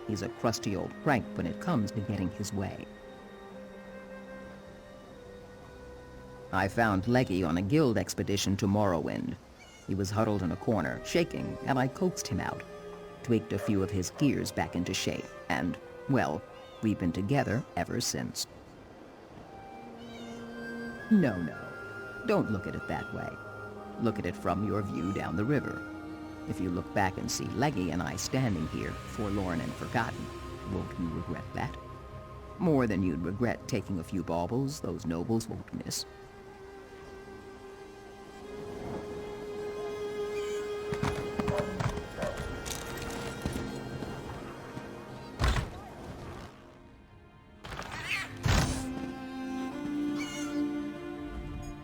He's a crusty old crank when it comes to getting his way. I found Leggy on a guild expedition to Morrowind. He was huddled in a corner, shaking, and I coaxed him out. Tweaked a few of his gears back into shape, and, well, we've been together ever since. No, don't look at it that way. Look at it from your view down the river. If you look back and see Leggy and I standing here, forlorn and forgotten, won't you regret that? More than you'd regret taking a few baubles those nobles won't miss.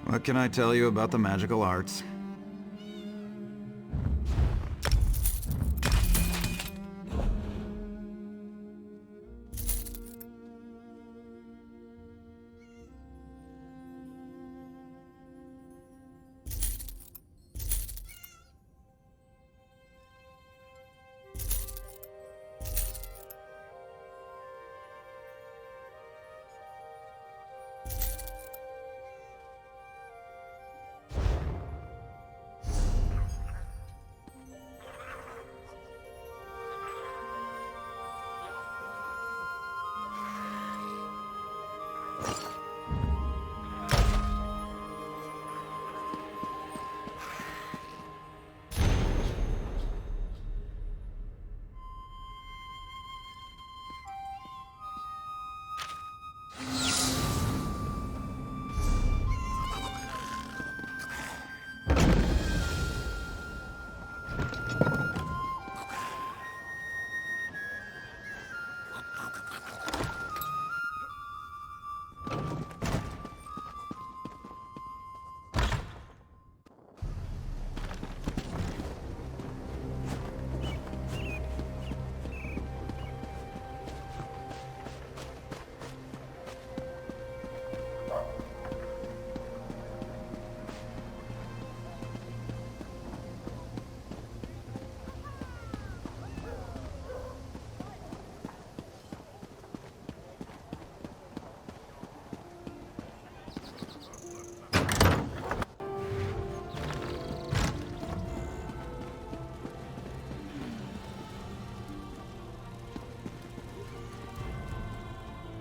What can I tell you about the magical arts?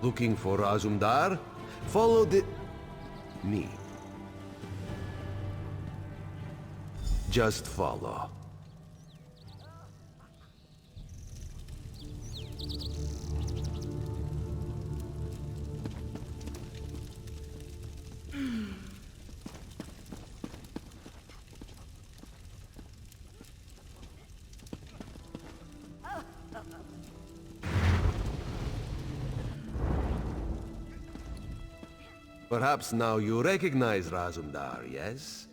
Looking for Azumdar? Follow me. Just follow. Perhaps now you recognize Razumdar, yes?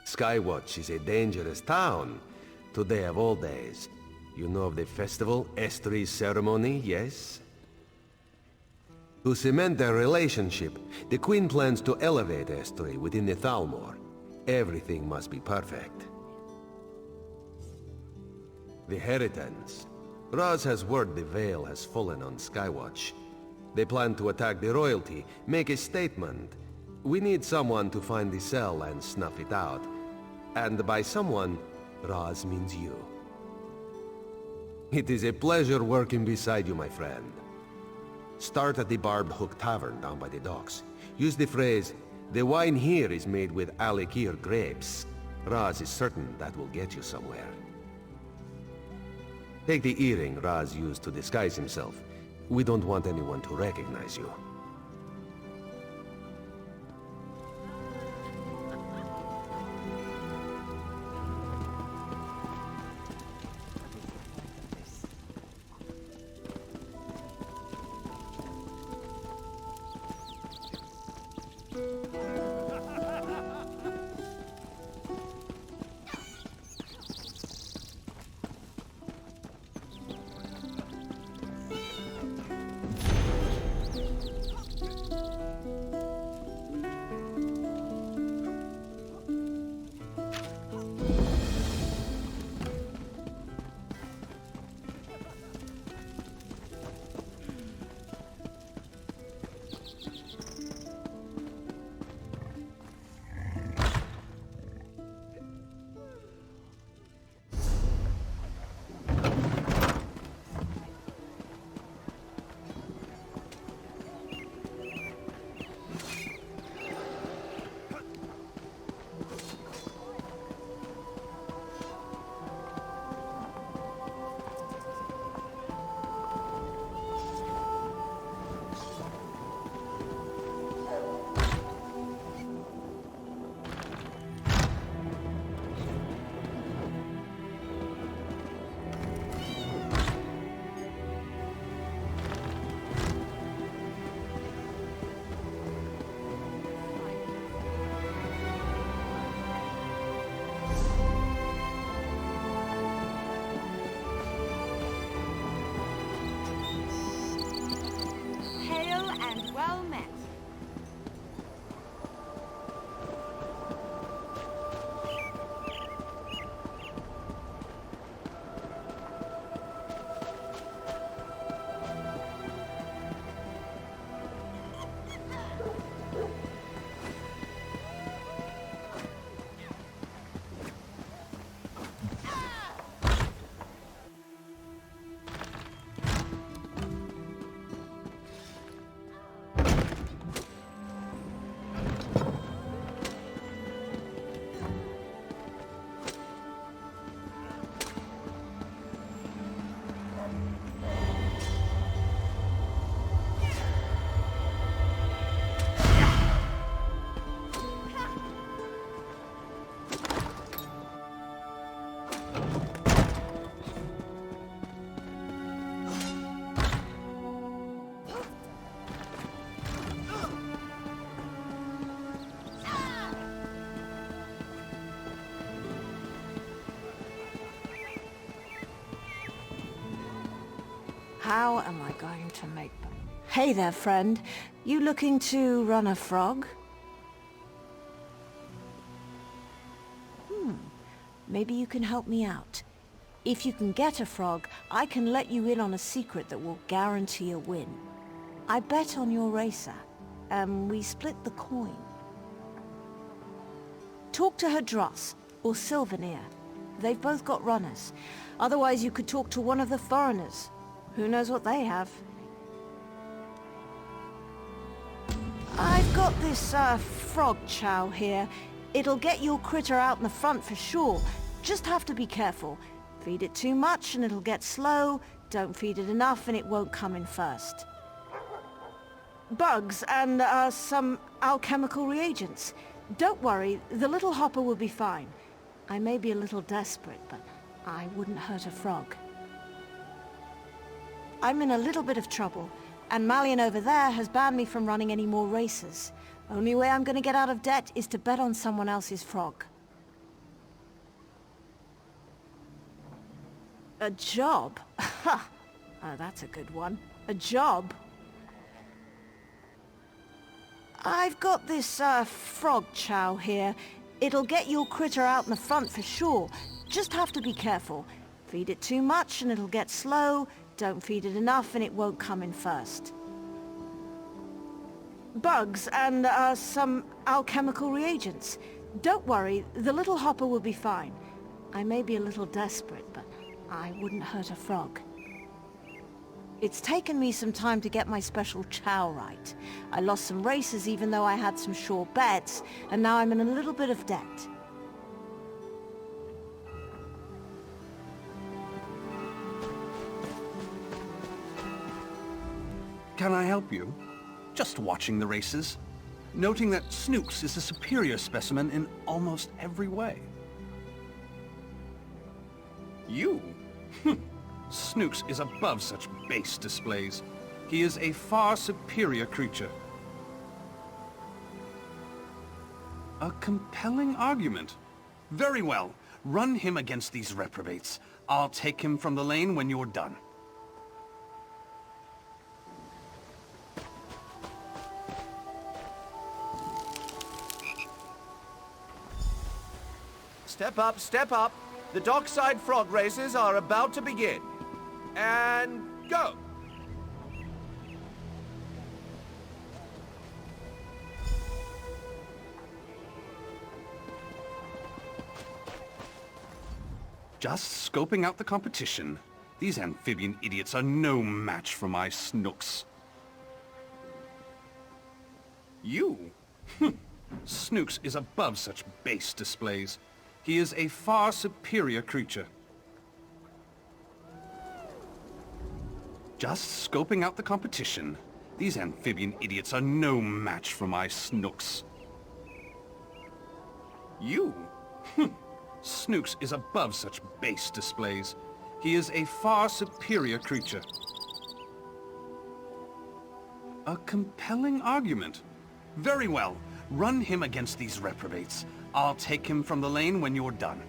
Skywatch is a dangerous town. Today of all days. You know of the festival, Estuary's ceremony, yes? To cement their relationship, the Queen plans to elevate Estuary within the Thalmor. Everything must be perfect. The Heritans. Thras has word the veil has fallen on Skywatch. They plan to attack the royalty, make a statement. We need someone to find the cell and snuff it out. And by someone, Thras means you. It is a pleasure working beside you, my friend. Start at the Barbed Hook Tavern down by the docks. Use the phrase, "The wine here is made with Alikir grapes." Thras is certain that will get you somewhere. Take the earring Thras used to disguise himself. We don't want anyone to recognize you. Well met. How am I going to make them? Hey there, friend. You looking to run a frog? Maybe you can help me out. If you can get a frog, I can let you in on a secret that will guarantee a win. I bet on your racer. We split the coin. Talk to Thras or Sylvanir. They've both got runners. Otherwise, you could talk to one of the foreigners. Who knows what they have? I've got this, frog chow here. It'll get your critter out in the front for sure. Just have to be careful. Feed it too much and it'll get slow. Don't feed it enough and it won't come in first. Bugs and, some alchemical reagents. Don't worry, the little hopper will be fine. I may be a little desperate, but I wouldn't hurt a frog. I'm in a little bit of trouble, and Malian over there has banned me from running any more races. Only way I'm gonna get out of debt is to bet on someone else's frog. A job? Ha! That's a good one. A job? I've got this, frog chow here. It'll get your critter out in the front for sure. Just have to be careful. Feed it too much and it'll get slow. Don't feed it enough and it won't come in first. Bugs and, some alchemical reagents. Don't worry, the little hopper will be fine. I may be a little desperate, but I wouldn't hurt a frog. It's taken me some time to get my special chow right. I lost some races even though I had some sure bets, and now I'm in a little bit of debt. Can I help you? Just watching the races, noting that Snooks is a superior specimen in almost every way. You? Snooks is above such base displays. He is a far superior creature. A compelling argument. Very well. Run him against these reprobates. I'll take him from the lane when you're done. Step up, step up. The dockside frog races are about to begin. And go! Just scoping out the competition. These amphibian idiots are no match for my Snooks. You? Snooks is above such base displays. He is a far superior creature. Just scoping out the competition. These amphibian idiots are no match for my Snooks. You? Snooks is above such base displays. He is a far superior creature. A compelling argument. Very well. Run him against these reprobates. I'll take him from the lane when you're done.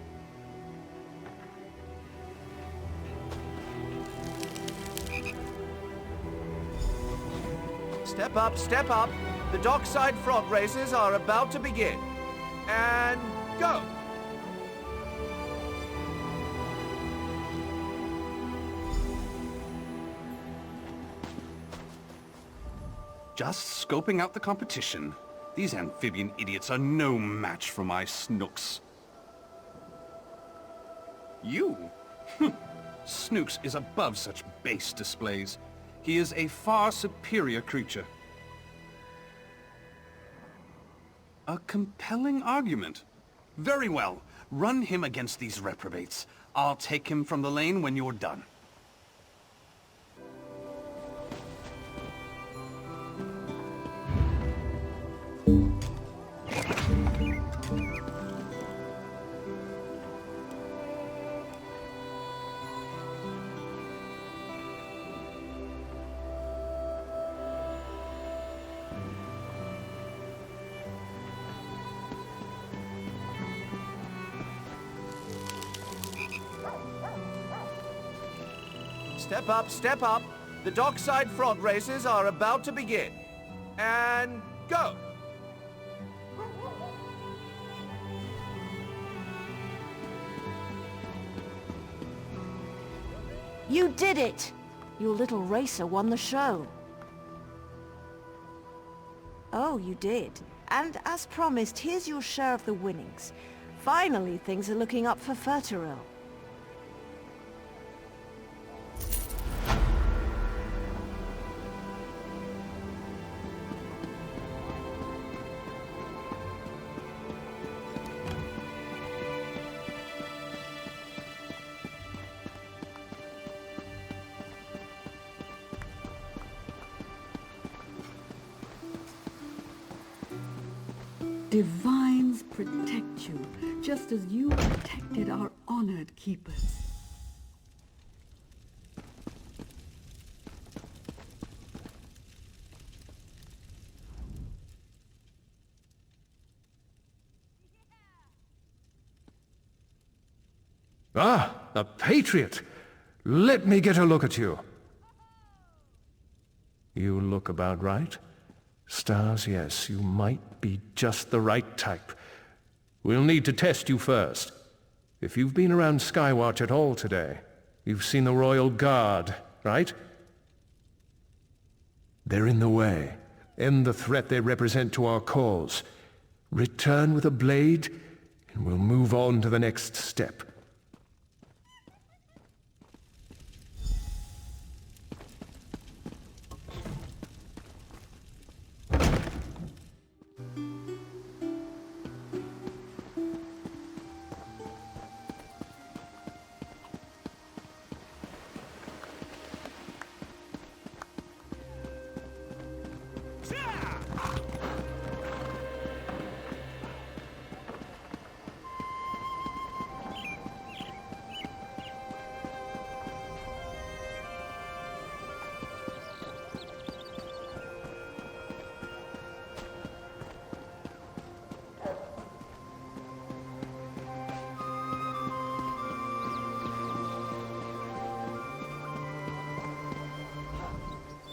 Step up, step up. The dockside frog races are about to begin. And go! Just scoping out the competition. These amphibian idiots are no match for my snooks. You? Snooks is above such base displays. He is a far superior creature. A compelling argument. Very well. Run him against these reprobates. I'll take him from the lane when you're done. Step up, step up. The dockside frog races are about to begin. And go! You did it! Your little racer won the show. Oh, you did. And as promised, here's your share of the winnings. Finally, things are looking up for Firsthold. Divines protect you, just as you protected our honored keepers. Ah, a patriot! Let me get a look at you. You look about right. Stars, yes, you might be just the right type. We'll need to test you first. If you've been around Skywatch at all today, you've seen the Royal Guard, right? They're in the way. End the threat they represent to our cause. Return with a blade, and we'll move on to the next step.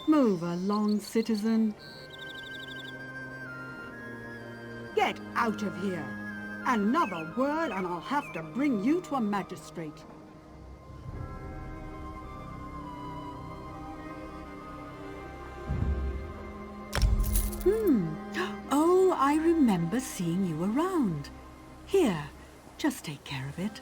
Move along, citizen. Get out of here. Another word and I'll have to bring you to a magistrate. Oh, I remember seeing you around. Here, just take care of it.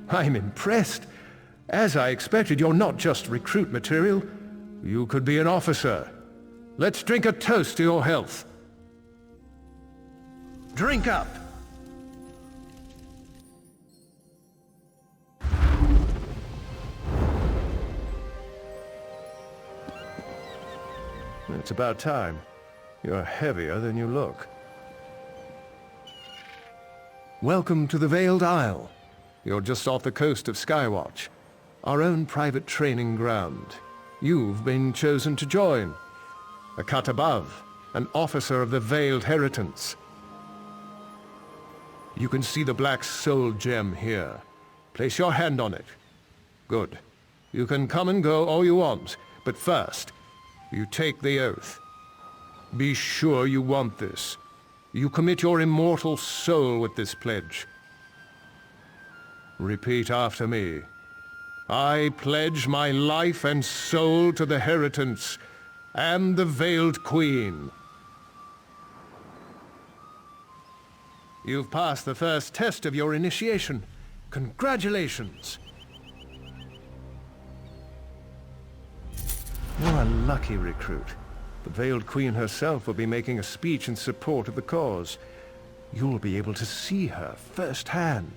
I'm impressed. As I expected, you're not just recruit material. You could be an officer. Let's drink a toast to your health. Drink up! It's about time. You're heavier than you look. Welcome to the Veiled Isle. You're just off the coast of Skywatch, our own private training ground. You've been chosen to join. A cut above, an officer of the Veiled Heritance. You can see the black soul gem here. Place your hand on it. Good. You can come and go all you want, but first, you take the oath. Be sure you want this. You commit your immortal soul with this pledge. Repeat after me. I pledge my life and soul to the Heritance and the Veiled Queen. You've passed the first test of your initiation. Congratulations. You're a lucky recruit. The Veiled Queen herself will be making a speech in support of the cause. You'll be able to see her firsthand.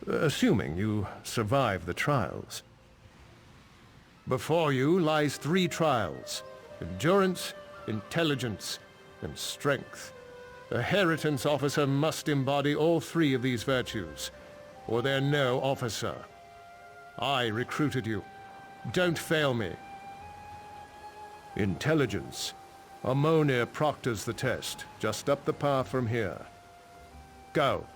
Assuming you survive the trials. Before you lies 3 trials. Endurance, intelligence, and strength. A Heritance officer must embody all 3 of these virtues, or they're no officer. I recruited you. Don't fail me. Intelligence. Ammonia proctors the test, just up the path from here. Go.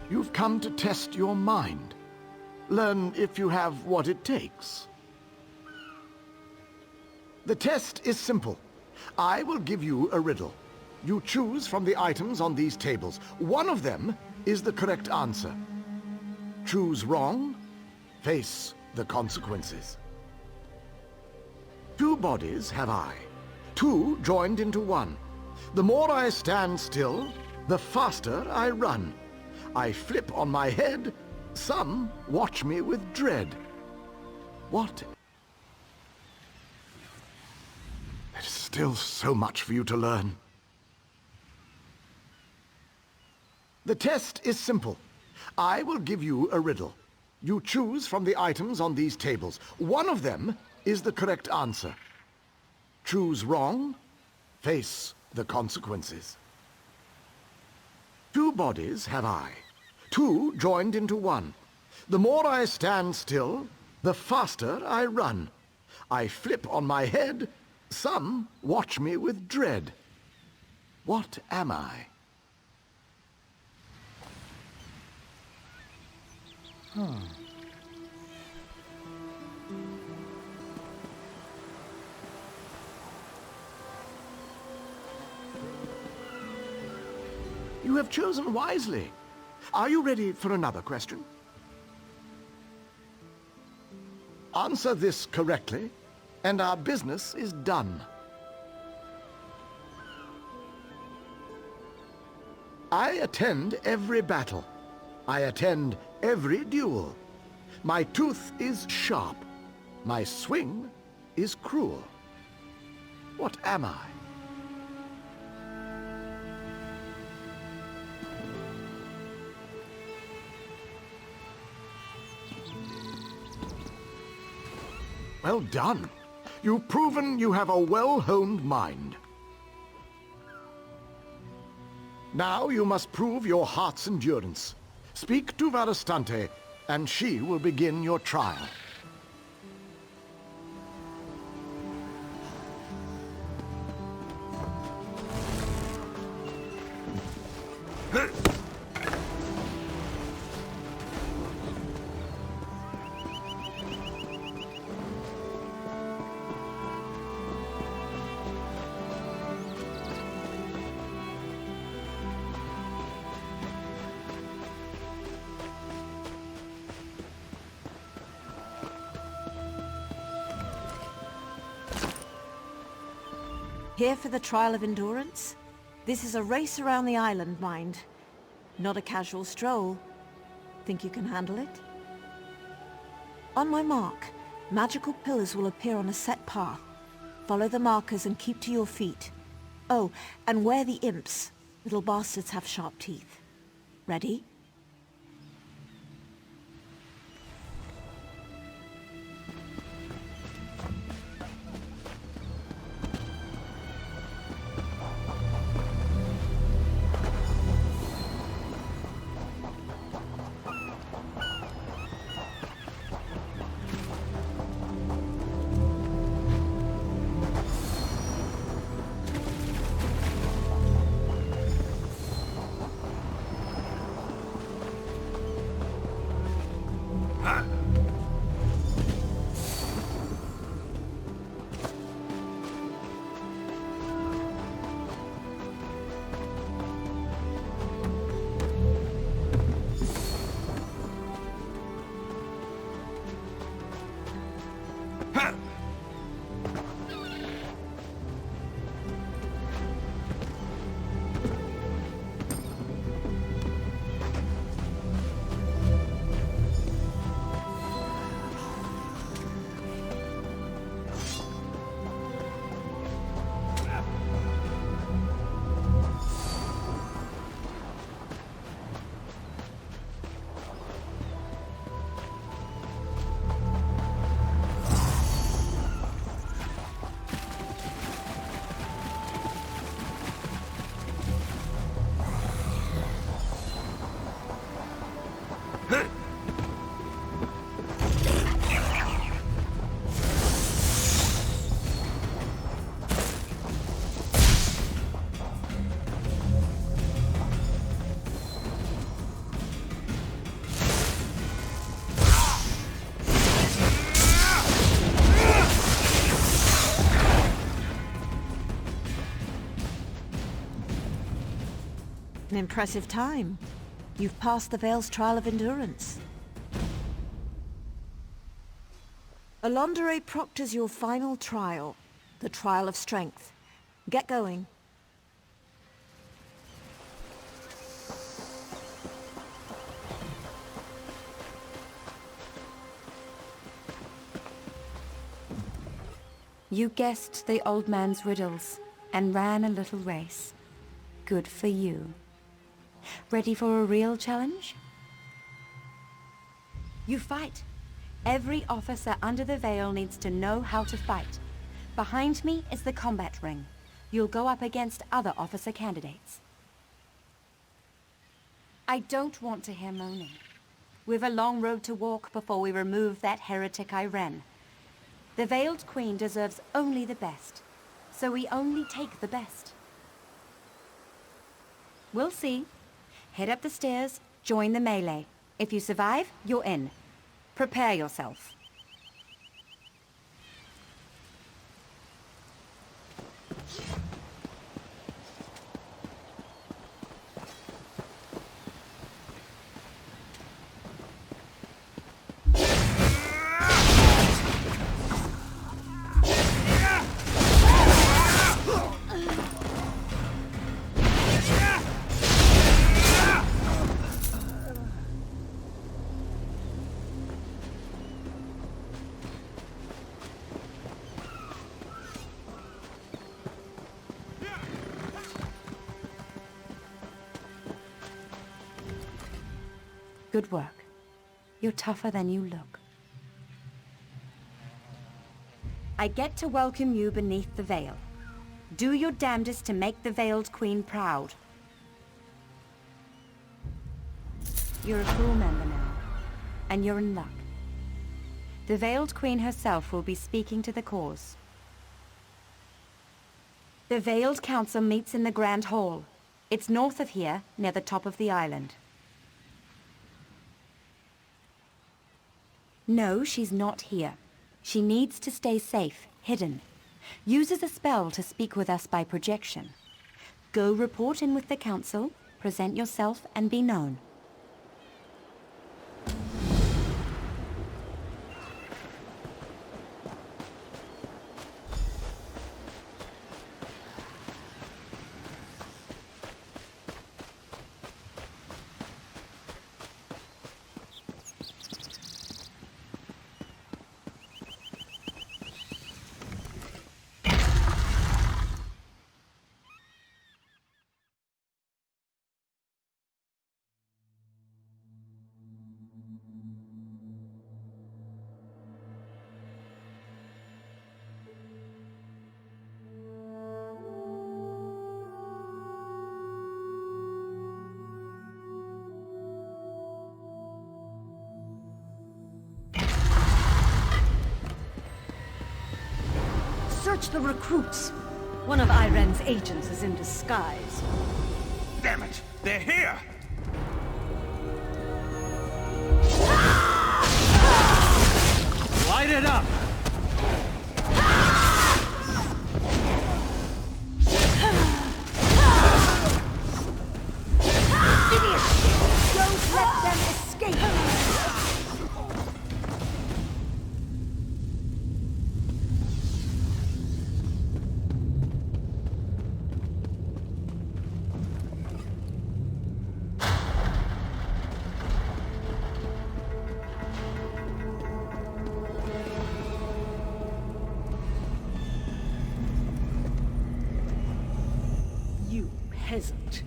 You've come to test your mind. Learn if you have what it takes. The test is simple. I will give you a riddle. You choose from the items on these tables. One of them is the correct answer. Choose wrong, face the consequences. 2 bodies have I, 2 joined into 1. The more I stand still, the faster I run. I flip on my head, some watch me with dread. What? There's still so much for you to learn. The test is simple. I will give you a riddle. You choose from the items on these tables. One of them is the correct answer. Choose wrong, face the consequences. 2 bodies have I, 2 joined into 1. The more I stand still, the faster I run. I flip on my head, some watch me with dread. What am I? You have chosen wisely. Are you ready for another question? Answer this correctly, and our business is done. I attend every battle. I attend every duel. My tooth is sharp. My swing is cruel. What am I? Well done. You've proven you have a well-honed mind. Now you must prove your heart's endurance. Speak to Varastante, and she will begin your trial. Here for the trial of endurance? This is a race around the island, mind. Not a casual stroll. Think you can handle it? On my mark, magical pillars will appear on a set path. Follow the markers and keep to your feet. Oh, and where the imps. Little bastards have sharp teeth. Ready? An impressive time. You've passed the Veil's trial of endurance. Alondere proctors your final trial, the trial of strength. Get going. You guessed the old man's riddles and ran a little race. Good for you. Ready for a real challenge? You fight. Every officer under the Veil needs to know how to fight. Behind me is the combat ring. You'll go up against other officer candidates. I don't want to hear moaning. We've a long road to walk before we remove that heretic Iren. The Veiled Queen deserves only the best, so we only take the best. We'll see. Head up the stairs, join the melee. If you survive, you're in. Prepare yourself. Good work. You're tougher than you look. I get to welcome you beneath the Veil. Do your damnedest to make the Veiled Queen proud. You're a full member now, and you're in luck. The Veiled Queen herself will be speaking to the cause. The Veiled Council meets in the Grand Hall. It's north of here, near the top of the island. No, she's not here. She needs to stay safe, hidden. Uses a spell to speak with us by projection. Go report in with the council, present yourself, and be known. Search the recruits. One of Iren's agents is in disguise. Damn it! They're here! Light it up! Don't let them escape! You peasant.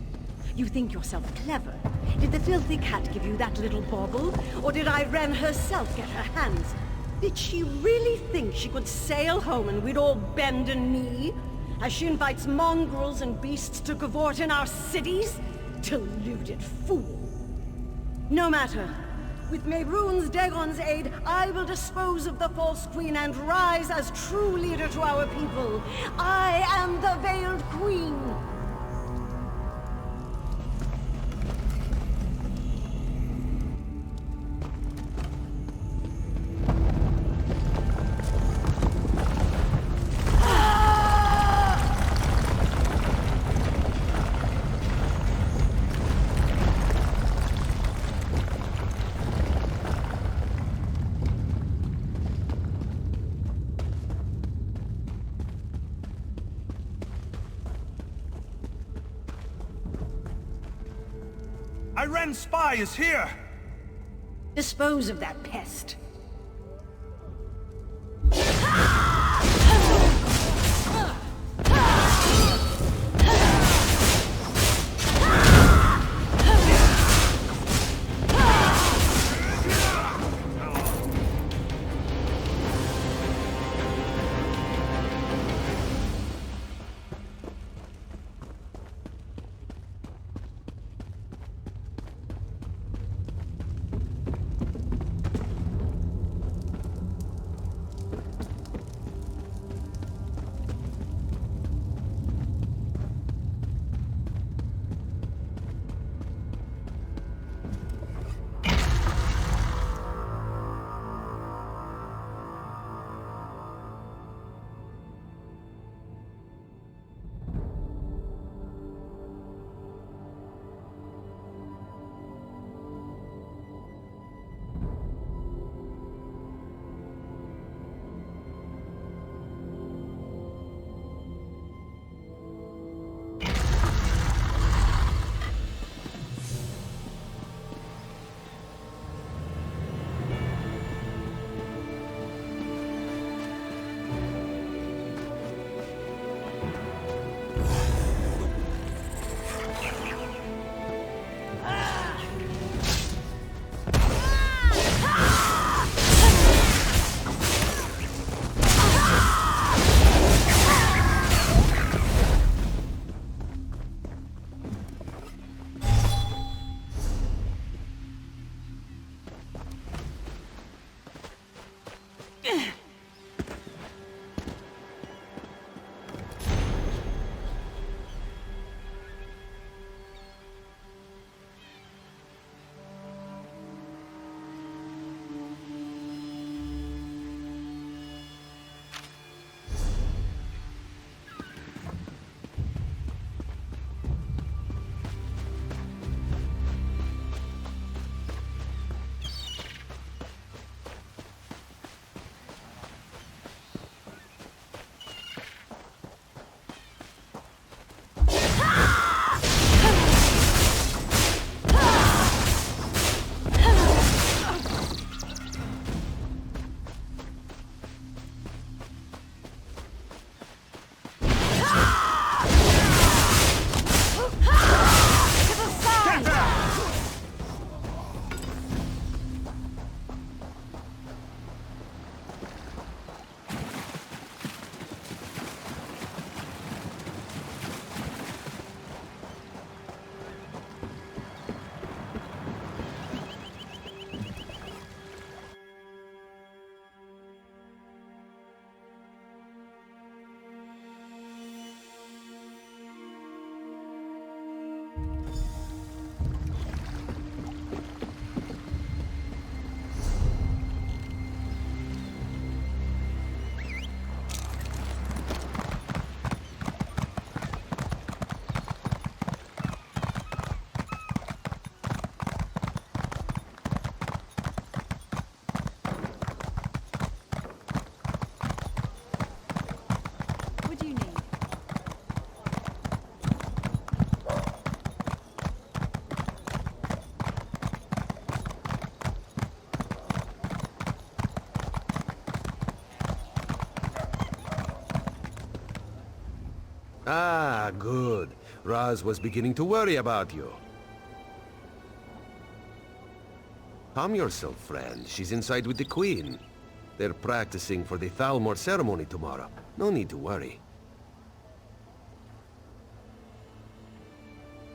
You think yourself clever. Did the filthy cat give you that little bauble? Or did Iren herself get her hands? Did she really think she could sail home and we'd all bend a knee? As she invites mongrels and beasts to cavort in our cities? Deluded fool. No matter. With Mehrunes Dagon's aid, I will dispose of the false queen and rise as true leader to our people. I am the Veiled Queen. Iren's spy is here! Dispose of that pest. Ah, good. Thras was beginning to worry about you. Calm yourself, friend. She's inside with the Queen. They're practicing for the Thalmor ceremony tomorrow. No need to worry.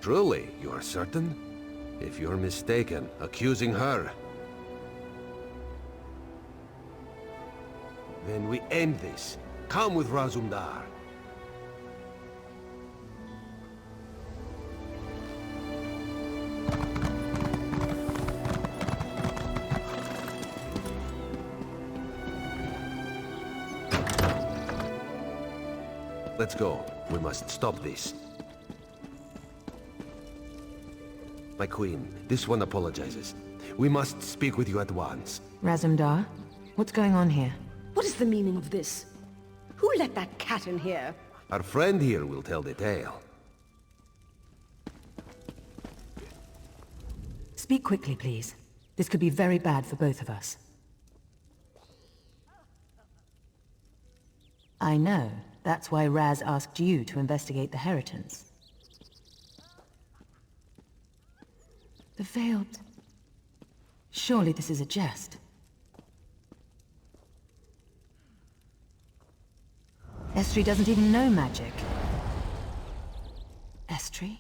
Truly, you are certain? If you're mistaken, accusing her... Then we end this. Come with Razumdar. Let's go. We must stop this. My queen, this one apologizes. We must speak with you at once. Razumdar, what's going on here? What is the meaning of this? Who let that cat in here? Our friend here will tell the tale. Speak quickly, please. This could be very bad for both of us. I know. That's why Raz asked you to investigate the Heritance. The Veiled... Surely this is a jest. Estri doesn't even know magic. Estri?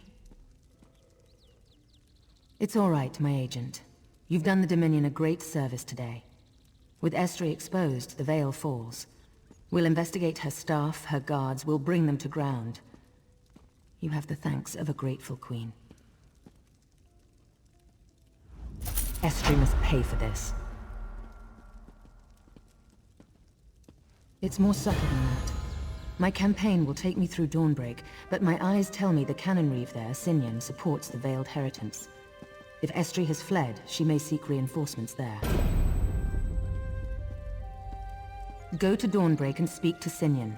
It's all right, my agent. You've done the Dominion a great service today. With Estri exposed, the Veil falls. We'll investigate her staff, her guards, we'll bring them to ground. You have the thanks of a grateful queen. Estri must pay for this. It's more subtle than that. My campaign will take me through Dawnbreak, but my eyes tell me the cannon reeve there, Sinyan, supports the Veiled Heritance. If Estri has fled, she may seek reinforcements there. Go to Dawnbreak and speak to Sinyan.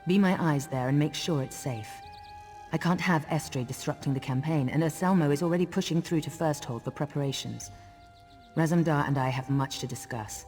Be my eyes there and make sure it's safe. I can't have Estri disrupting the campaign, and Anselmo is already pushing through to Firsthold for preparations. Razumdar and I have much to discuss.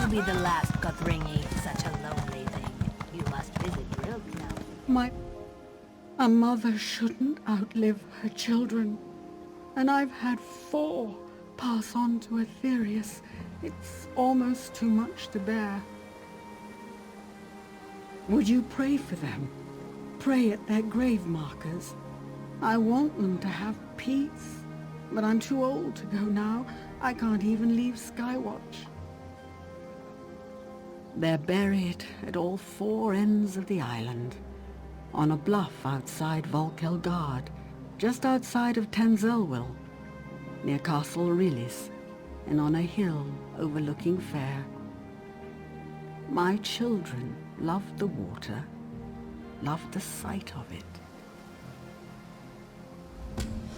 To be the last Guthringi, such a lonely thing. You must visit Rilk now. A mother shouldn't outlive her children. And I've had 4 pass on to Aetherius. It's almost too much to bear. Would you pray for them? Pray at their grave markers. I want them to have peace. But I'm too old to go now. I can't even leave Skywatch. They're buried at all 4 ends of the island. On a bluff outside Volkelgard, just outside of Tenzelwil, near Castle Rilis, and on a hill overlooking Fair. My children loved the water, loved the sight of it.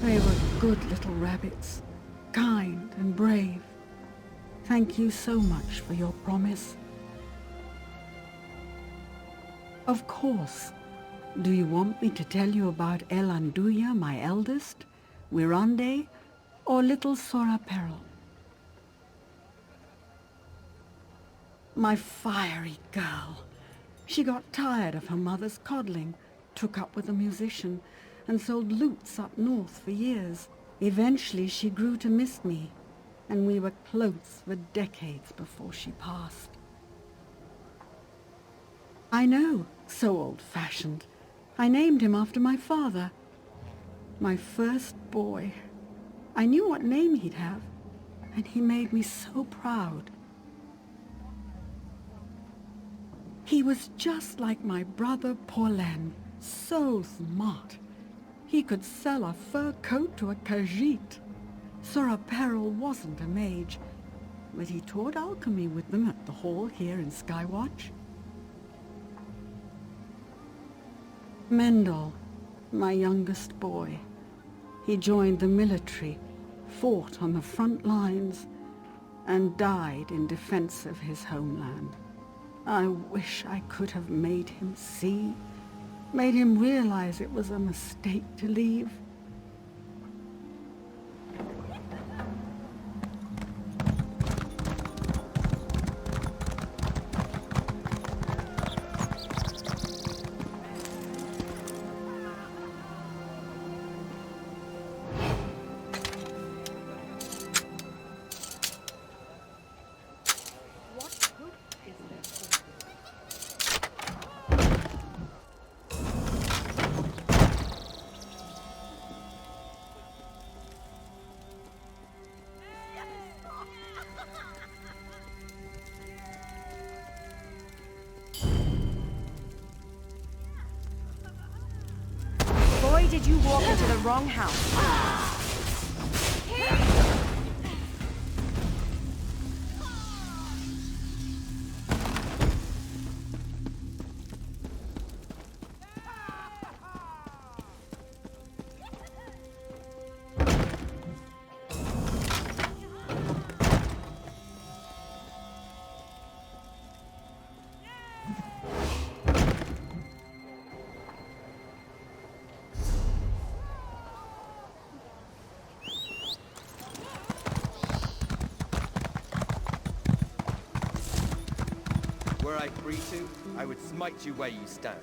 They were good little rabbits, kind and brave. Thank you so much for your promise. Of course. Do you want me to tell you about El Anduya, my eldest, Wirande, or little Sora Peril? My fiery girl. She got tired of her mother's coddling, took up with a musician, and sold lutes up north for years. Eventually she grew to miss me, and we were close for decades before she passed. I know, so old-fashioned. I named him after my father. My first boy. I knew what name he'd have, and he made me so proud. He was just like my brother Paulen, so smart. He could sell a fur coat to a Khajiit. Sir Apparel wasn't a mage, but he taught alchemy with them at the hall here in Skywatch. Mendel, my youngest boy. He joined the military, fought on the front lines, and died in defense of his homeland. I wish I could have made him see, made him realize it was a mistake to leave. Boy, did you walk into the wrong house. Were I free to, I would smite you where you stand.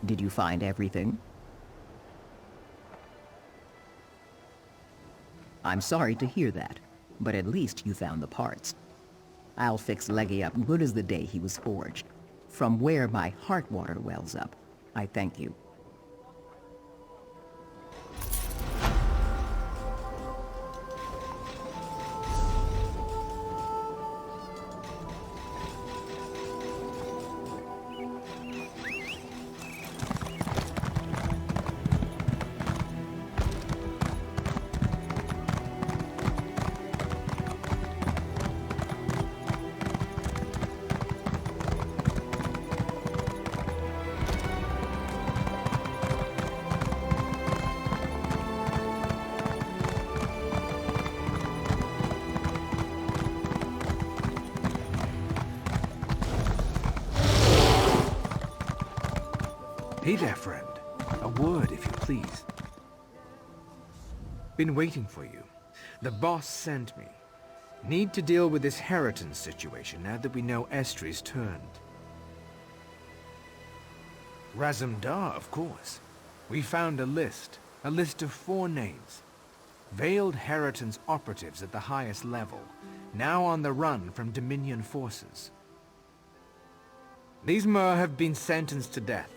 Did you find everything? I'm sorry to hear that, but at least you found the parts. I'll fix Leggy up good as the day he was forged. From where my heart water wells up, I thank you. Hey there, friend. A word, if you please. Been waiting for you. The boss sent me. Need to deal with this Heriton situation now that we know Estri's turned. Razumdar, of course. We found a list of 4 names. Veiled Heriton's operatives at the highest level, now on the run from Dominion forces. These Mer have been sentenced to death.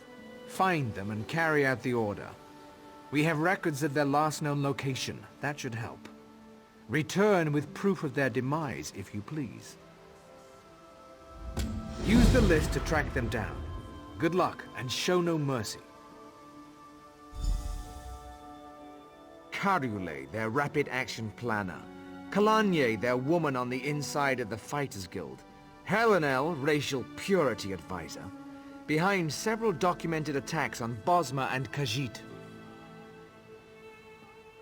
Find them and carry out the order. We have records of their last known location. That should help. Return with proof of their demise, if you please. Use the list to track them down. Good luck, and show no mercy. Karule, their rapid action planner. Kalanye, their woman on the inside of the Fighters Guild. Helenel, racial purity advisor. Behind several documented attacks on Bosma and Khajiit.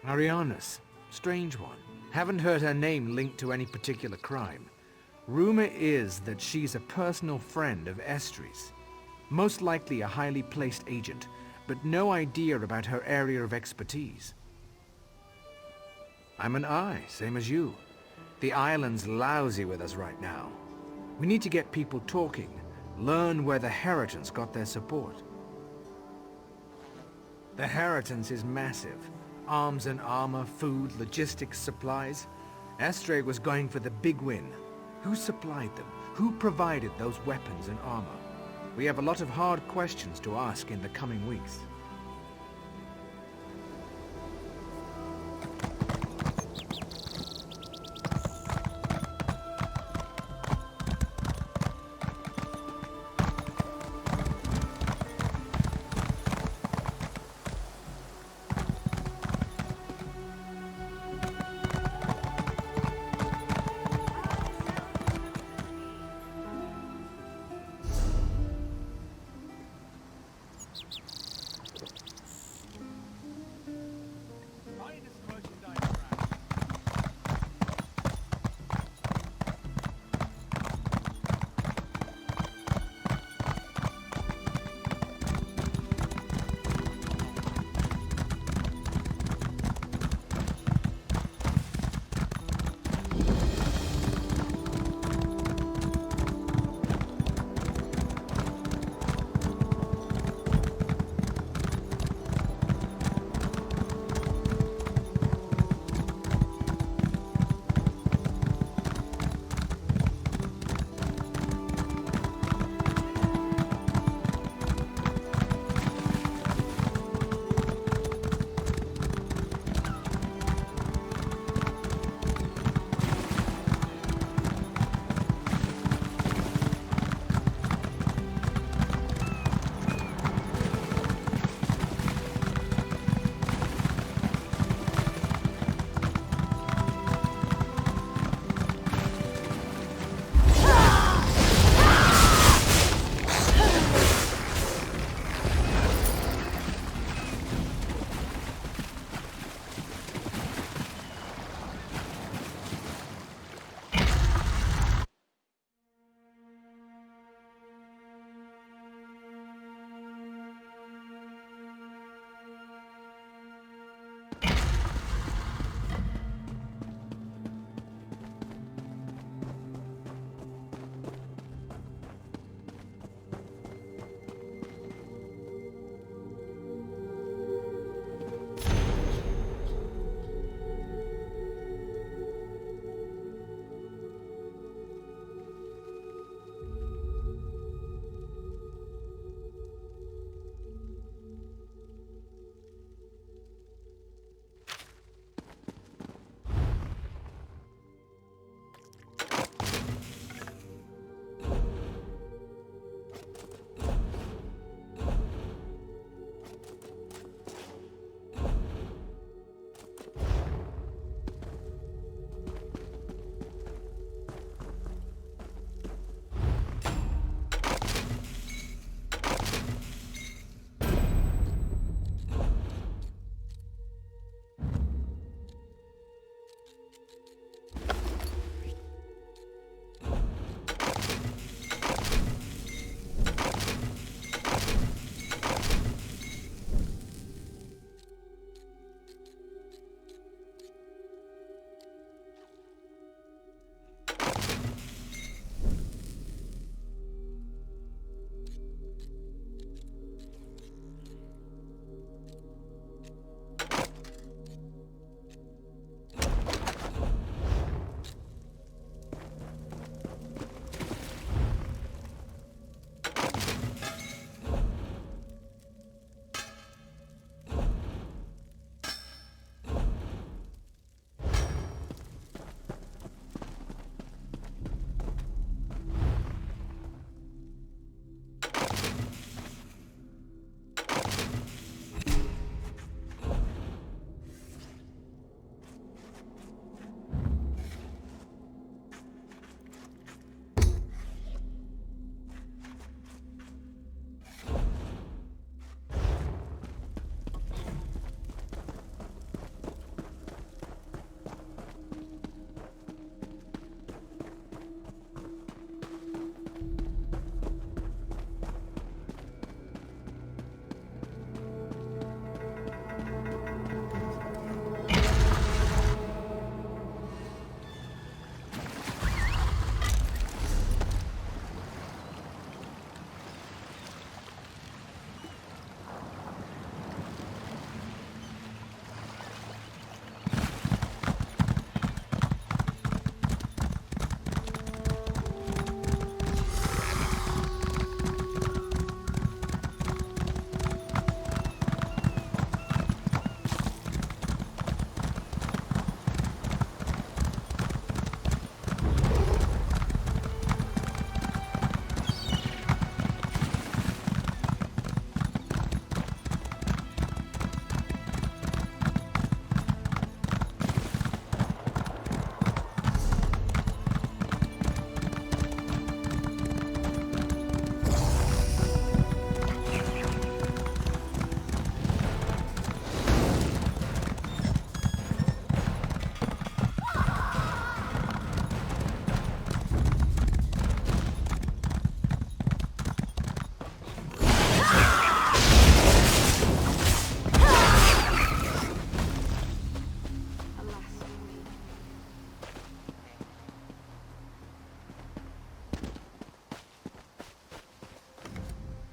Arianas, strange one. Haven't heard her name linked to any particular crime. Rumor is that she's a personal friend of Estri's. Most likely a highly placed agent, but no idea about her area of expertise. I'm an eye, same as you. The island's lousy with us right now. We need to get people talking, learn where the Heritons got their support. The Heritons is massive. Arms and armor, food, logistics, supplies. Estri was going for the big win. Who supplied them? Who provided those weapons and armor? We have a lot of hard questions to ask in the coming weeks.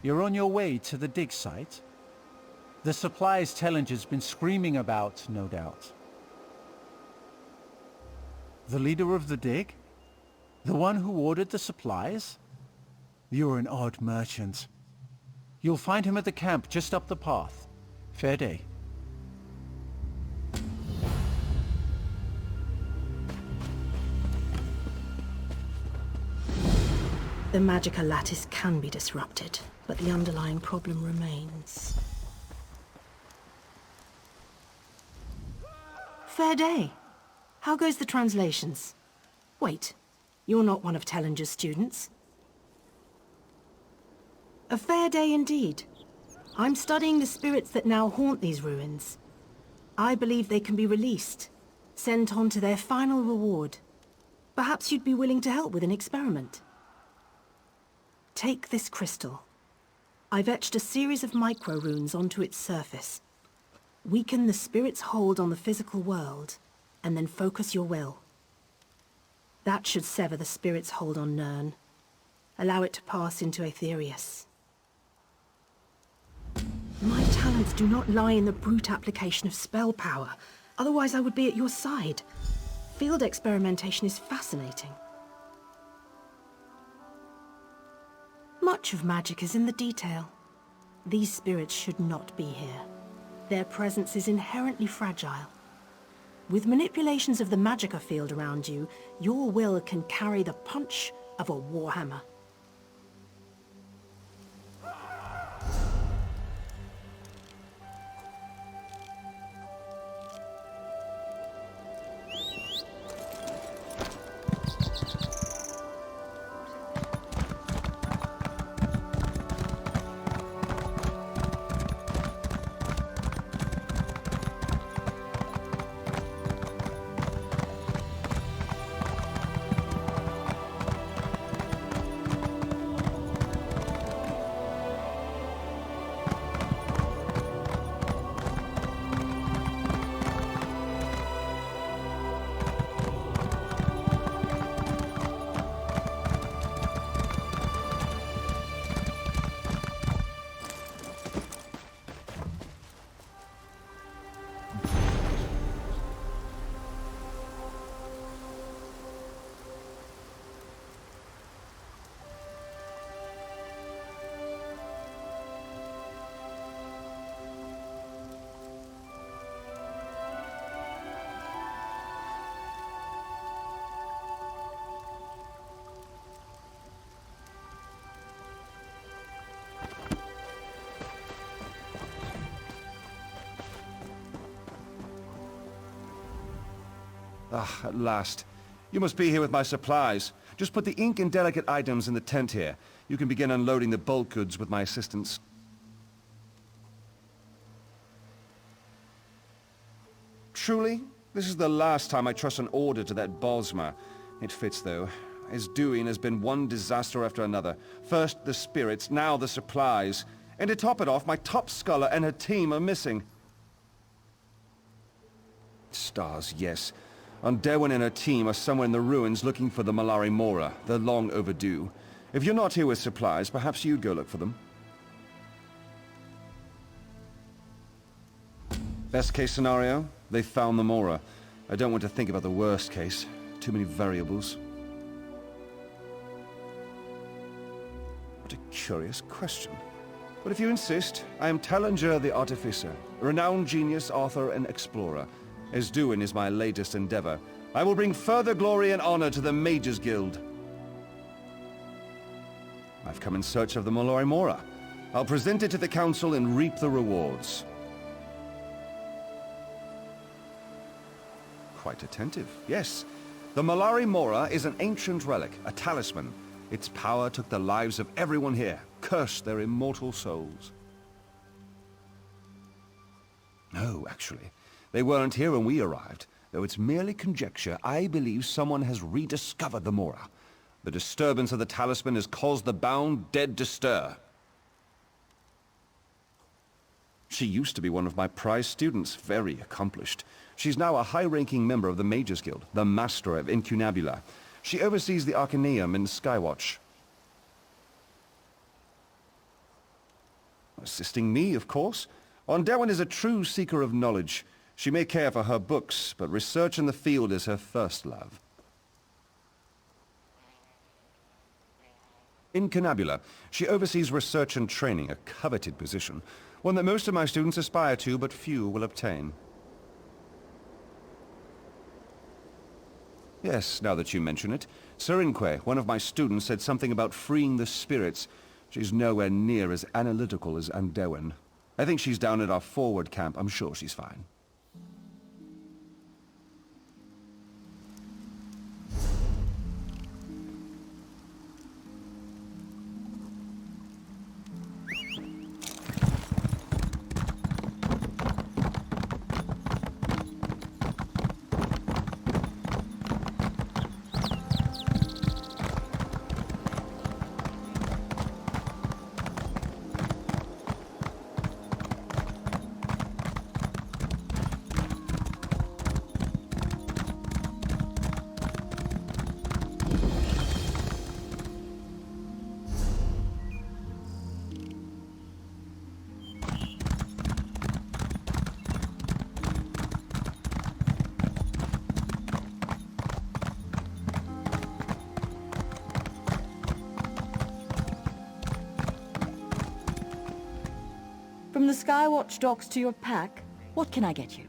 You're on your way to the dig site? The supplies Tellinger's been screaming about, no doubt. The leader of the dig? The one who ordered the supplies? You're an odd merchant. You'll find him at the camp just up the path. Fair day. The magical lattice can be disrupted, but the underlying problem remains. Fair day. How goes the translations? Wait, you're not one of Tellinger's students? A fair day indeed. I'm studying the spirits that now haunt these ruins. I believe they can be released, sent on to their final reward. Perhaps you'd be willing to help with an experiment. Take this crystal. I've etched a series of micro-runes onto its surface. Weaken the spirit's hold on the physical world, and then focus your will. That should sever the spirit's hold on Nirn. Allow it to pass into Aetherius. My talents do not lie in the brute application of spell power. Otherwise I would be at your side. Field experimentation is fascinating. Much of magic is in the detail. These spirits should not be here. Their presence is inherently fragile. With manipulations of the magicka field around you, your will can carry the punch of a warhammer. Ah, at last. You must be here with my supplies. Just put the ink and delicate items in the tent here. You can begin unloading the bulk goods with my assistance. Truly? This is the last time I trust an order to that Bosma. It fits, though. His doing has been one disaster after another. First the spirits, now the supplies. And to top it off, my top scholar and her team are missing. Stars, yes. Derwin and her team are somewhere in the ruins looking for the Malari Mora. They're long overdue. If you're not here with supplies, perhaps you'd go look for them. Best case scenario, they found the Mora. I don't want to think about the worst case. Too many variables. What a curious question. But if you insist, I am Tellinger the Artificer, a renowned genius, author, and explorer. Esduin is my latest endeavor. I will bring further glory and honor to the Mages Guild. I've come in search of the Malari Mora. I'll present it to the Council and reap the rewards. Quite attentive, yes. The Malari Mora is an ancient relic, a talisman. Its power took the lives of everyone here, cursed their immortal souls. No, actually. They weren't here when we arrived. Though it's merely conjecture, I believe someone has rediscovered the Mora. The disturbance of the talisman has caused the bound dead to stir. She used to be one of my prize students, very accomplished. She's now a high-ranking member of the Mages Guild, the Master of Incunabula. She oversees the Arcaneum in Skywatch. Assisting me, of course. Onderwin is a true seeker of knowledge. She may care for her books, but research in the field is her first love. In Cannabula, she oversees research and training, a coveted position, one that most of my students aspire to, but few will obtain. Yes, now that you mention it, Serinque, one of my students, said something about freeing the spirits. She's nowhere near as analytical as Onderwin. I think she's down at our forward camp. I'm sure she's fine. From the Skywatch docks to your pack, what can I get you?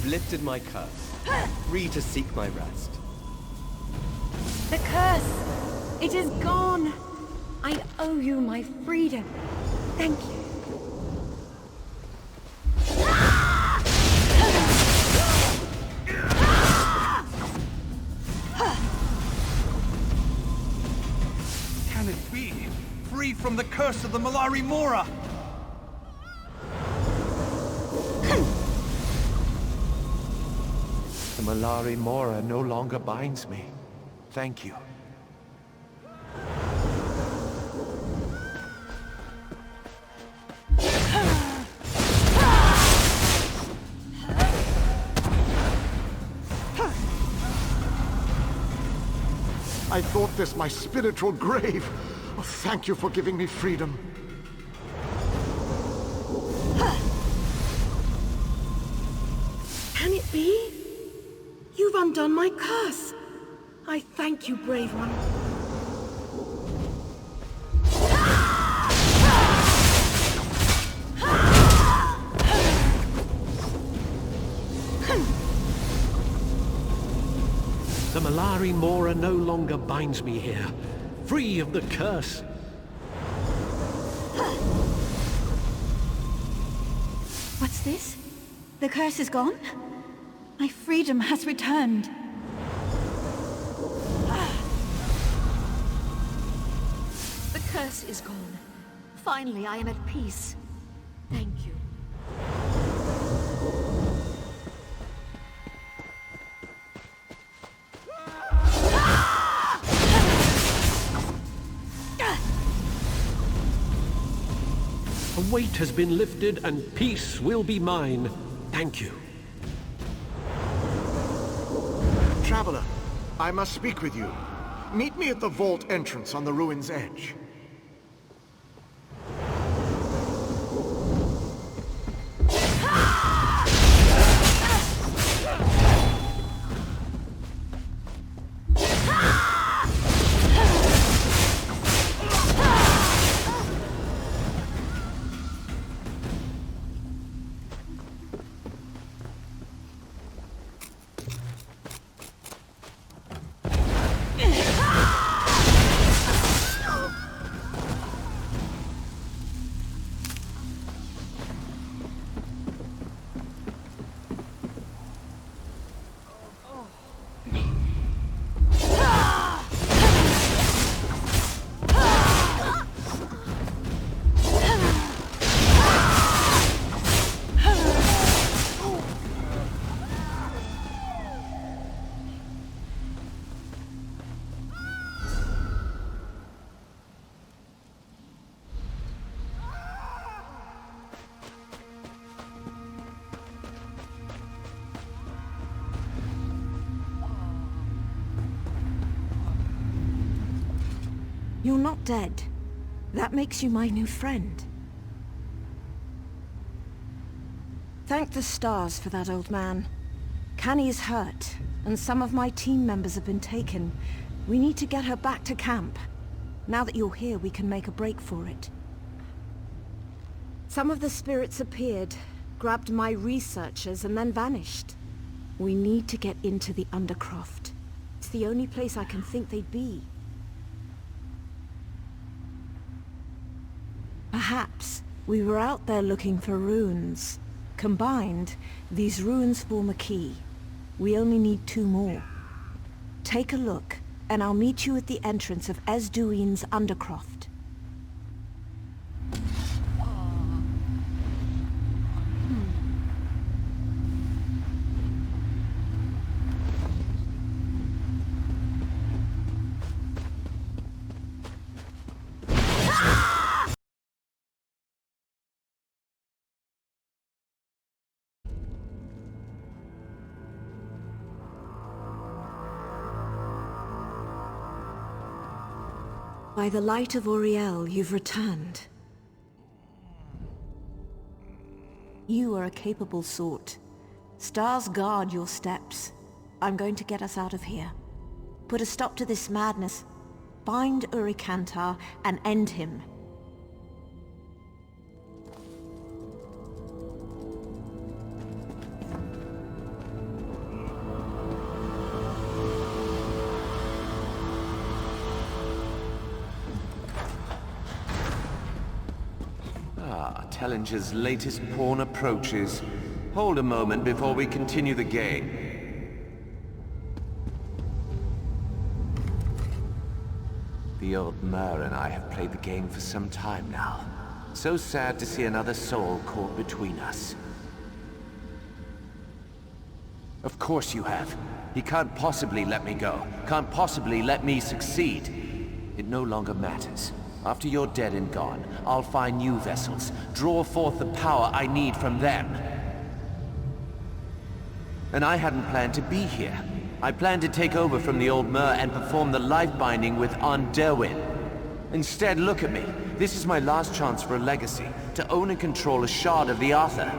Lifted my curse, free to seek my rest. The curse! It is gone! I owe you my freedom. Thank you. Can it be? Free from the curse of the Malari Mora! The Malari Mora no longer binds me. Thank you. I thought this my spiritual grave. Oh, thank you for giving me freedom. Can it be? You've undone my curse. I thank you, brave one. The Malari Mora no longer binds me here, free of the curse. What's this? The curse is gone? My freedom has returned. The curse is gone. Finally, I am at peace. Thank you. A weight has been lifted and peace will be mine. Thank you. Traveler, I must speak with you. Meet me at the vault entrance on the ruin's edge. You're not dead. That makes you my new friend. Thank the stars for that, old man. Canny is hurt, and some of my team members have been taken. We need to get her back to camp. Now that you're here, we can make a break for it. Some of the spirits appeared, grabbed my researchers, and then vanished. We need to get into the Undercroft. It's the only place I can think they'd be. Perhaps we were out there looking for runes. Combined, these runes form a key. We only need 2 more. Take a look, and I'll meet you at the entrance of Esduine's Undercroft. By the light of Auriel, you've returned. You are a capable sort. Stars guard your steps. I'm going to get us out of here. Put a stop to this madness. Find Urikantar and end him. Tellinger's latest pawn approaches. Hold a moment before we continue the game. The Altmer and I have played the game for some time now. So sad to see another soul caught between us. Of course you have. He can't possibly let me go. Can't possibly let me succeed. It no longer matters. After you're dead and gone, I'll find new vessels, draw forth the power I need from them. And I hadn't planned to be here. I planned to take over from the Altmer and perform the life binding with Derwin. Instead, look at me. This is my last chance for a legacy, to own and control a shard of the Arthur.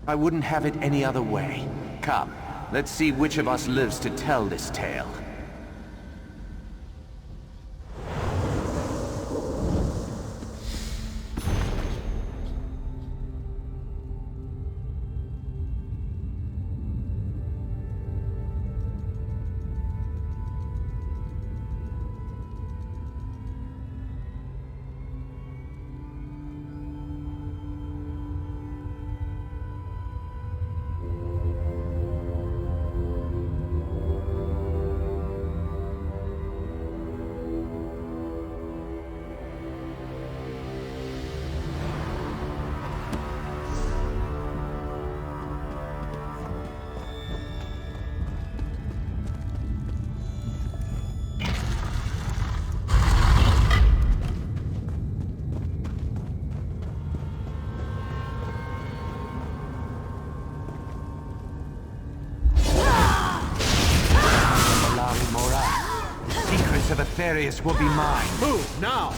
I wouldn't have it any other way. Come, let's see which of us lives to tell this tale. Thras will be mine. Move, now!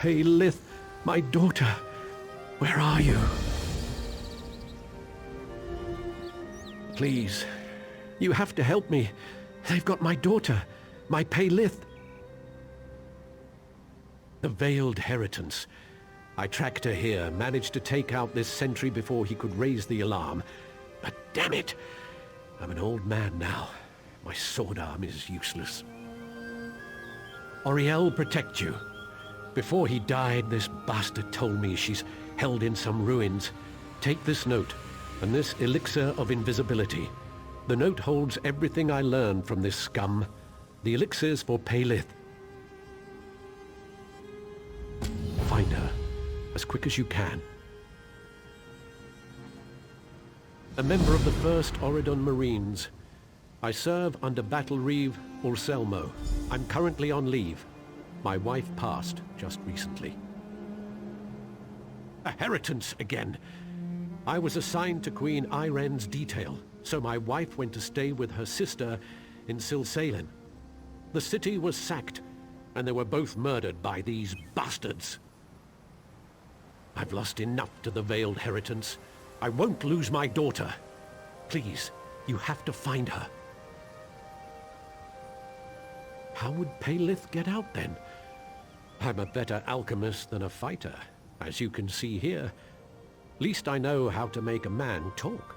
Paylith, my daughter, where are you? Please, you have to help me. They've got my daughter, my Paylith. The Veiled Heritance. I tracked her here, managed to take out this sentry before he could raise the alarm. But damn it, I'm an old man now. My sword arm is useless. Auriel protect you. Before he died, this bastard told me she's held in some ruins. Take this note, and this elixir of invisibility. The note holds everything I learned from this scum. The elixir's for Paylith. Find her, as quick as you can. A member of the 1st Auridon Marines. I serve under Battle Reeve Urselmo. I'm currently on leave. My wife passed just recently. A heritance again. I was assigned to Queen Iren's detail, so my wife went to stay with her sister in Silsalen. The city was sacked, and they were both murdered by these bastards. I've lost enough to the Veiled Heritance. I won't lose my daughter. Please, you have to find her. How would Paylith get out then? I'm a better alchemist than a fighter, as you can see here. Least I know how to make a man talk.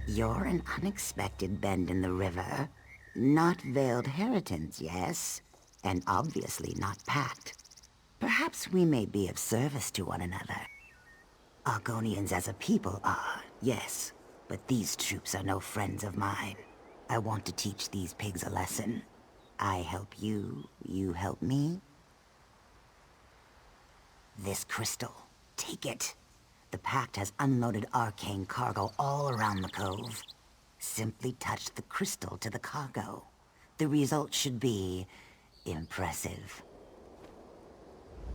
You're an unexpected bend in the river. Not Veiled Heritance, yes? And obviously not packed. Perhaps we may be of service to one another. Argonians as a people are, yes. But these troops are no friends of mine. I want to teach these pigs a lesson. I help you, you help me. This crystal, take it. The Pact has unloaded arcane cargo all around the cove. Simply touch the crystal to the cargo. The result should be impressive.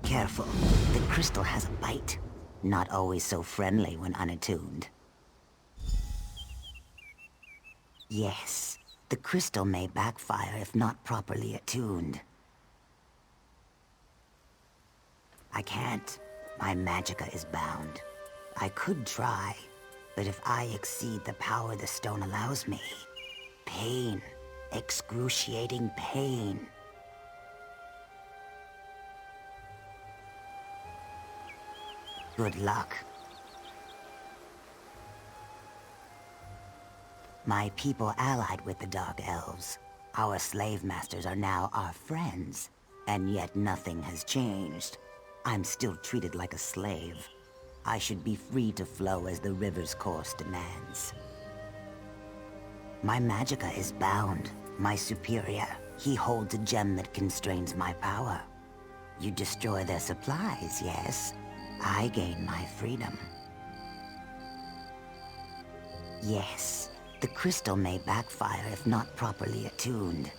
Careful, the crystal has a bite. Not always so friendly when unattuned. Yes, the crystal may backfire if not properly attuned. I can't. My magicka is bound. I could try, but if I exceed the power the stone allows me, pain, excruciating pain. Good luck. My people allied with the Dark Elves. Our slave masters are now our friends, and yet nothing has changed. I'm still treated like a slave. I should be free to flow as the river's course demands. My magicka is bound. My superior, he holds a gem that constrains my power. You destroy their supplies, yes? I gain my freedom. Yes, The crystal may backfire if not properly attuned.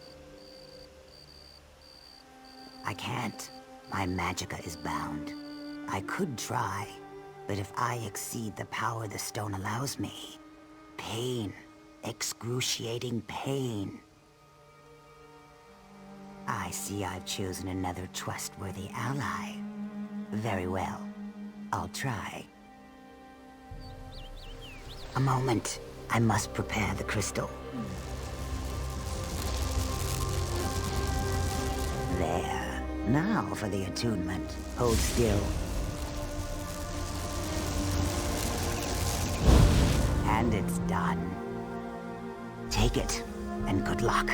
I can't. My magicka is bound. I could try, but if I exceed the power the stone allows me, pain, excruciating pain. I see I've chosen another trustworthy ally. Very well. I'll try. A moment. I must prepare the crystal. There. Now for the attunement. Hold still. And it's done. Take it, and good luck.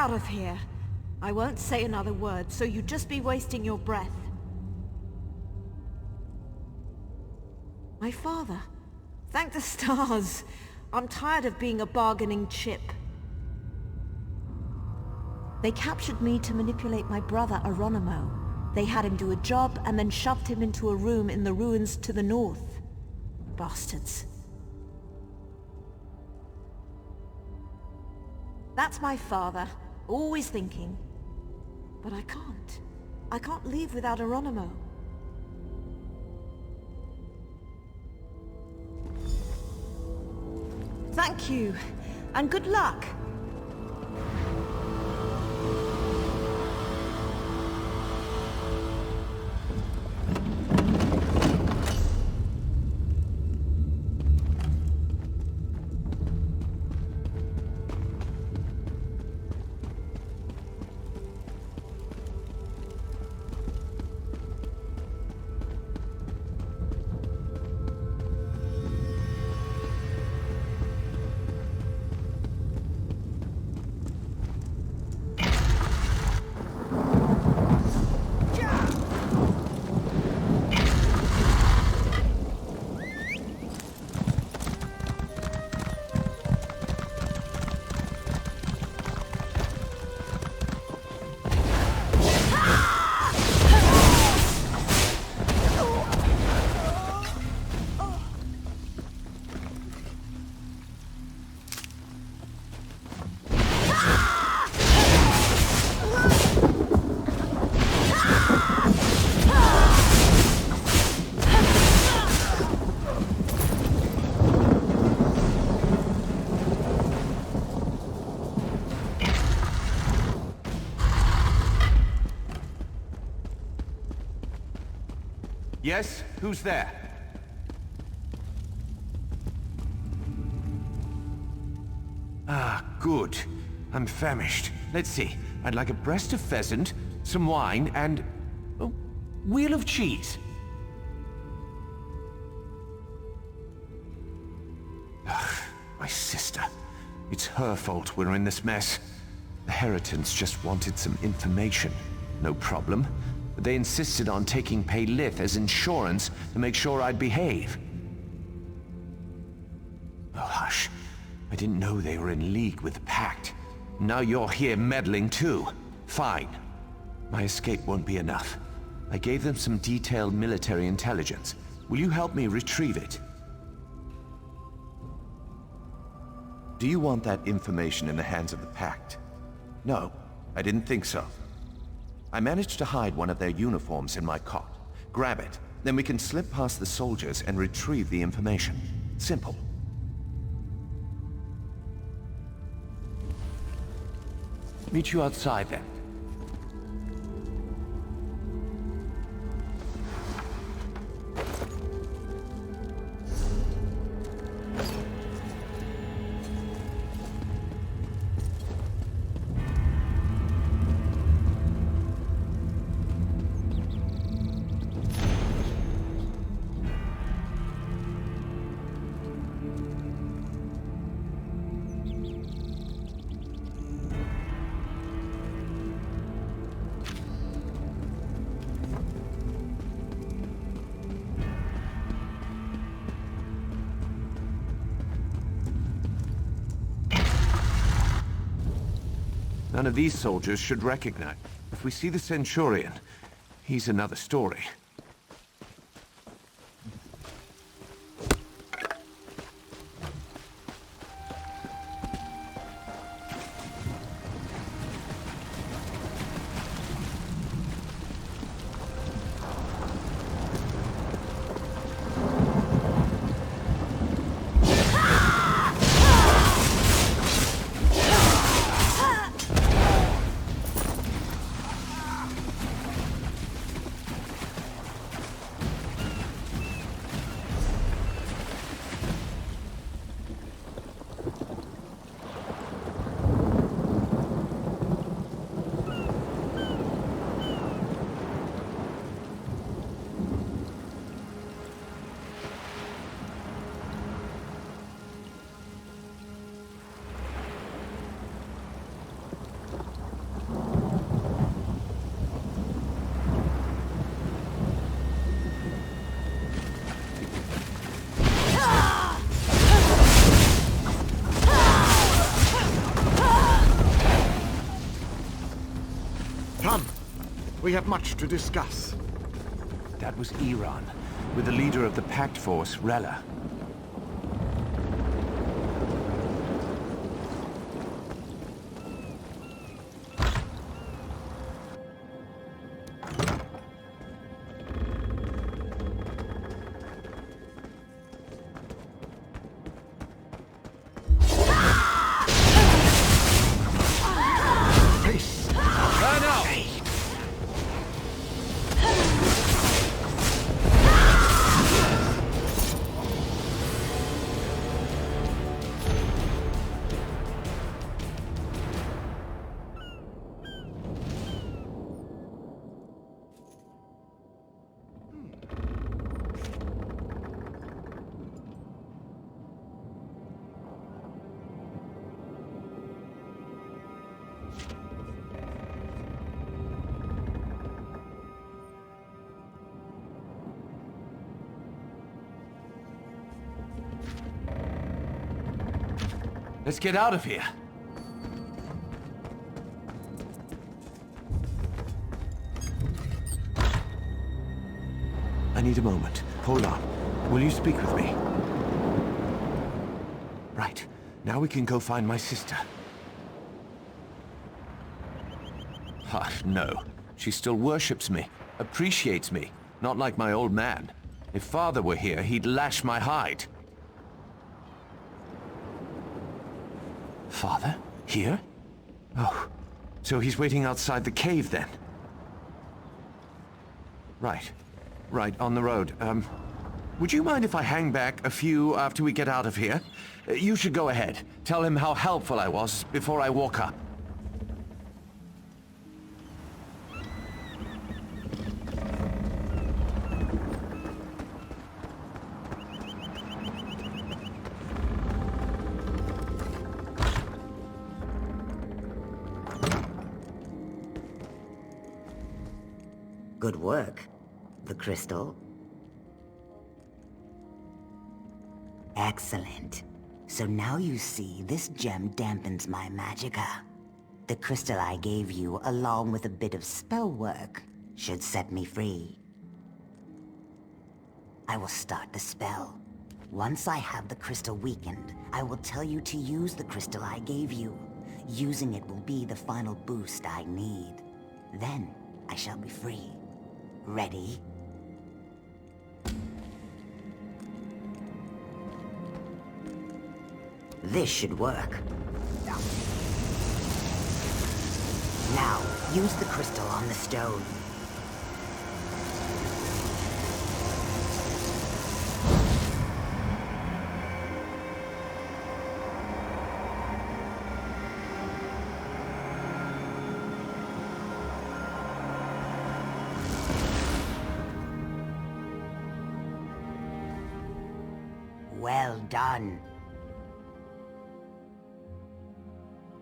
out of here. I won't say another word, so you'd just be wasting your breath. My father. Thank the stars. I'm tired of being a bargaining chip. They captured me to manipulate my brother Aronimo. They had him do a job and then shoved him into a room in the ruins to the north. Bastards. That's my father, always thinking. But I can't. I can't leave without Aronimo. Thank you, and good luck. Yes? Who's there? Ah, good. I'm famished. Let's see. I'd like a breast of pheasant, some wine, and... a wheel of cheese. Ugh, my sister. It's her fault we're in this mess. The Heritons just wanted some information. No problem. But they insisted on taking Paylith as insurance to make sure I'd behave. Oh, hush. I didn't know they were in league with the Pact. Now you're here meddling too. Fine. My escape won't be enough. I gave them some detailed military intelligence. Will you help me retrieve it? Do you want that information in the hands of the Pact? No, I didn't think so. I managed to hide one of their uniforms in my cot. Grab it, then we can slip past the soldiers and retrieve the information. Simple. Meet you outside then. None of these soldiers should recognize. If we see the Centurion, he's another story. Come. We have much to discuss. That was Iran, with the leader of the Pact Force, Rella. Let's get out of here. I need a moment. Hold on. Will you speak with me? Right. Now we can go find my sister. Ah, no. She still worships me, appreciates me, not like my old man. If Father were here, he'd lash my hide. Father? Here? Oh, so he's waiting outside the cave then? Right, on the road. Would you mind if I hang back a few after we get out of here? You should go ahead. Tell him how helpful I was before I walk up. Good work. The crystal. Excellent. So now you see, this gem dampens my magicka. The crystal I gave you, along with a bit of spell work, should set me free. I will start the spell. Once I have the crystal weakened, I will tell you to use the crystal I gave you. Using it will be the final boost I need. Then, I shall be free. Ready? This should work. Now, use the crystal on the stone. Well done.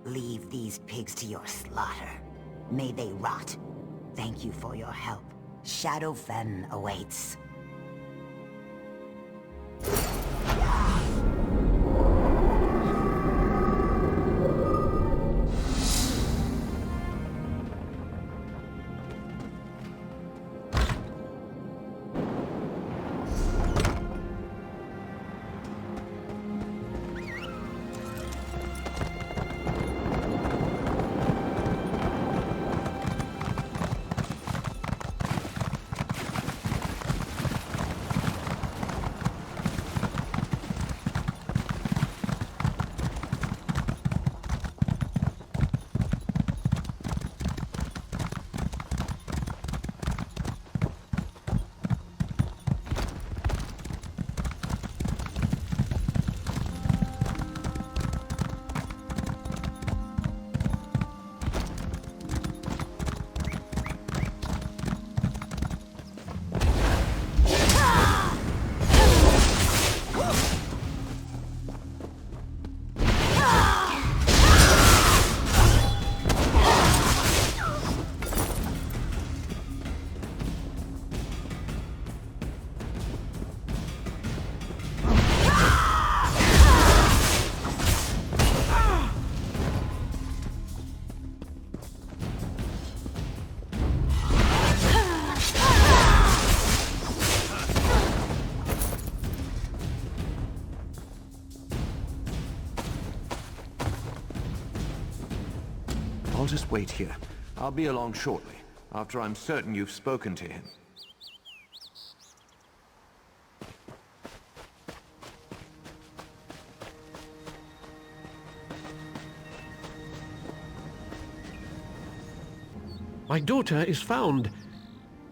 Leave these pigs to your slaughter. May they rot. Thank you for your help. Shadowfen awaits. just wait here. I'll be along shortly, after I'm certain you've spoken to him. My daughter is found,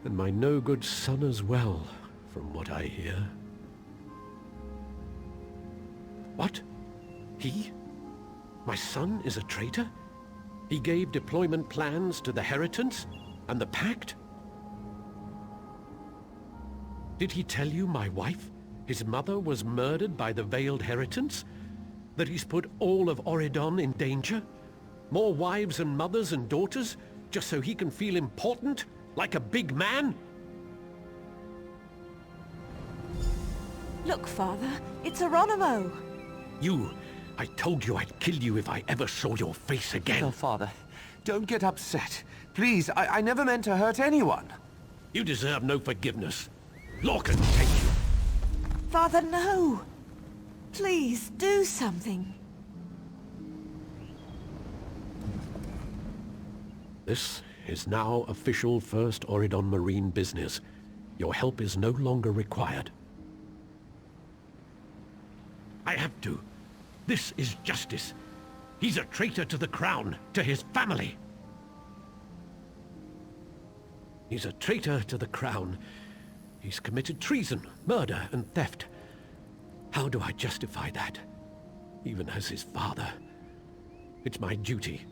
and my no-good son as well, from what I hear. What? He? My son is a traitor? He gave deployment plans to the Heritants and the Pact? Did he tell you my wife, his mother, was murdered by the Veiled Heritants? That he's put all of Auridon in danger? More wives and mothers and daughters, just so he can feel important, like a big man? Look, Father, it's Hieronymo. You! I told you I'd kill you if I ever saw your face again. No, Father. Don't get upset. Please, I never meant to hurt anyone. You deserve no forgiveness. Law can take you. Father, no! Please, do something. This is now official First Auridon Marine business. Your help is no longer required. I have to. This is justice. He's a traitor to the crown, to his family. He's a traitor to the crown. He's committed treason, murder, and theft. How do I justify that? Even as his father. It's my duty.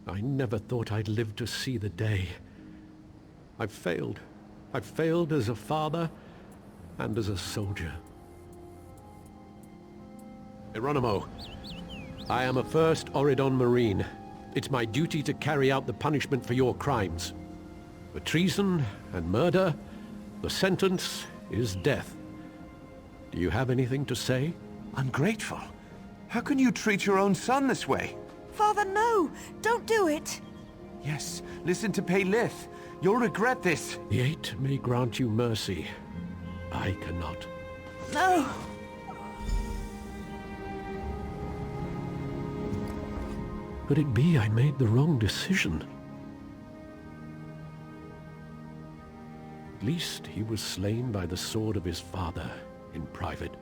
I never thought I'd live to see the day. I've failed. I've failed as a father and as a soldier. Hieronymo, I am a First Auridon Marine. It's my duty to carry out the punishment for your crimes. For treason and murder, the sentence is death. Do you have anything to say? Ungrateful. How can you treat your own son this way? Father, no! Don't do it! Yes, listen to Paylith. You'll regret this. The Eight may grant you mercy. I cannot. No! Could it be I made the wrong decision? At least he was slain by the sword of his father, in private,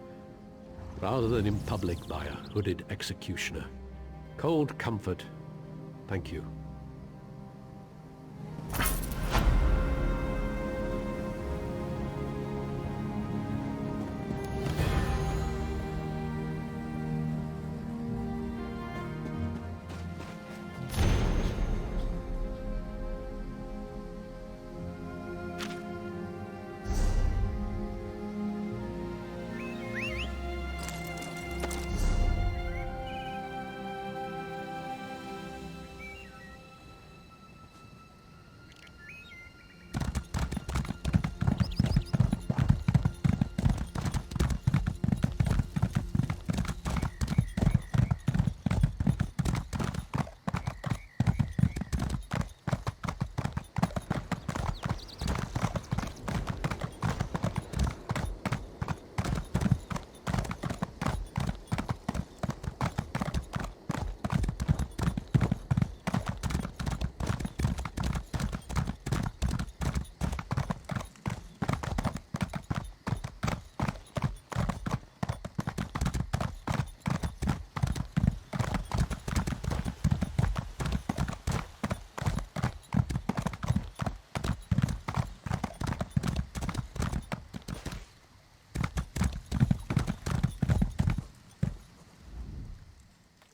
rather than in public by a hooded executioner. Cold comfort. Thank you.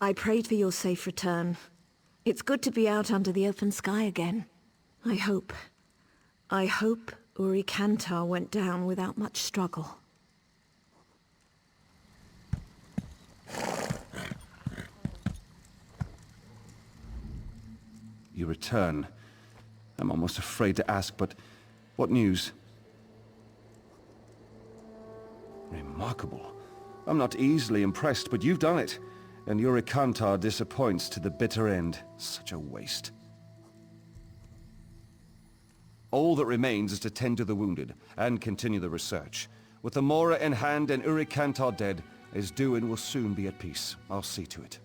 I prayed for your safe return. It's good to be out under the open sky again. I hope Urikantar went down without much struggle. You return. I'm almost afraid to ask, but what news? Remarkable. I'm not easily impressed, but you've done it. And Urikantar disappoints to the bitter end. Such a waste. All that remains is to tend to the wounded, and continue the research. With the Mora in hand and Urikantar dead, Esduin will soon be at peace. I'll see to it.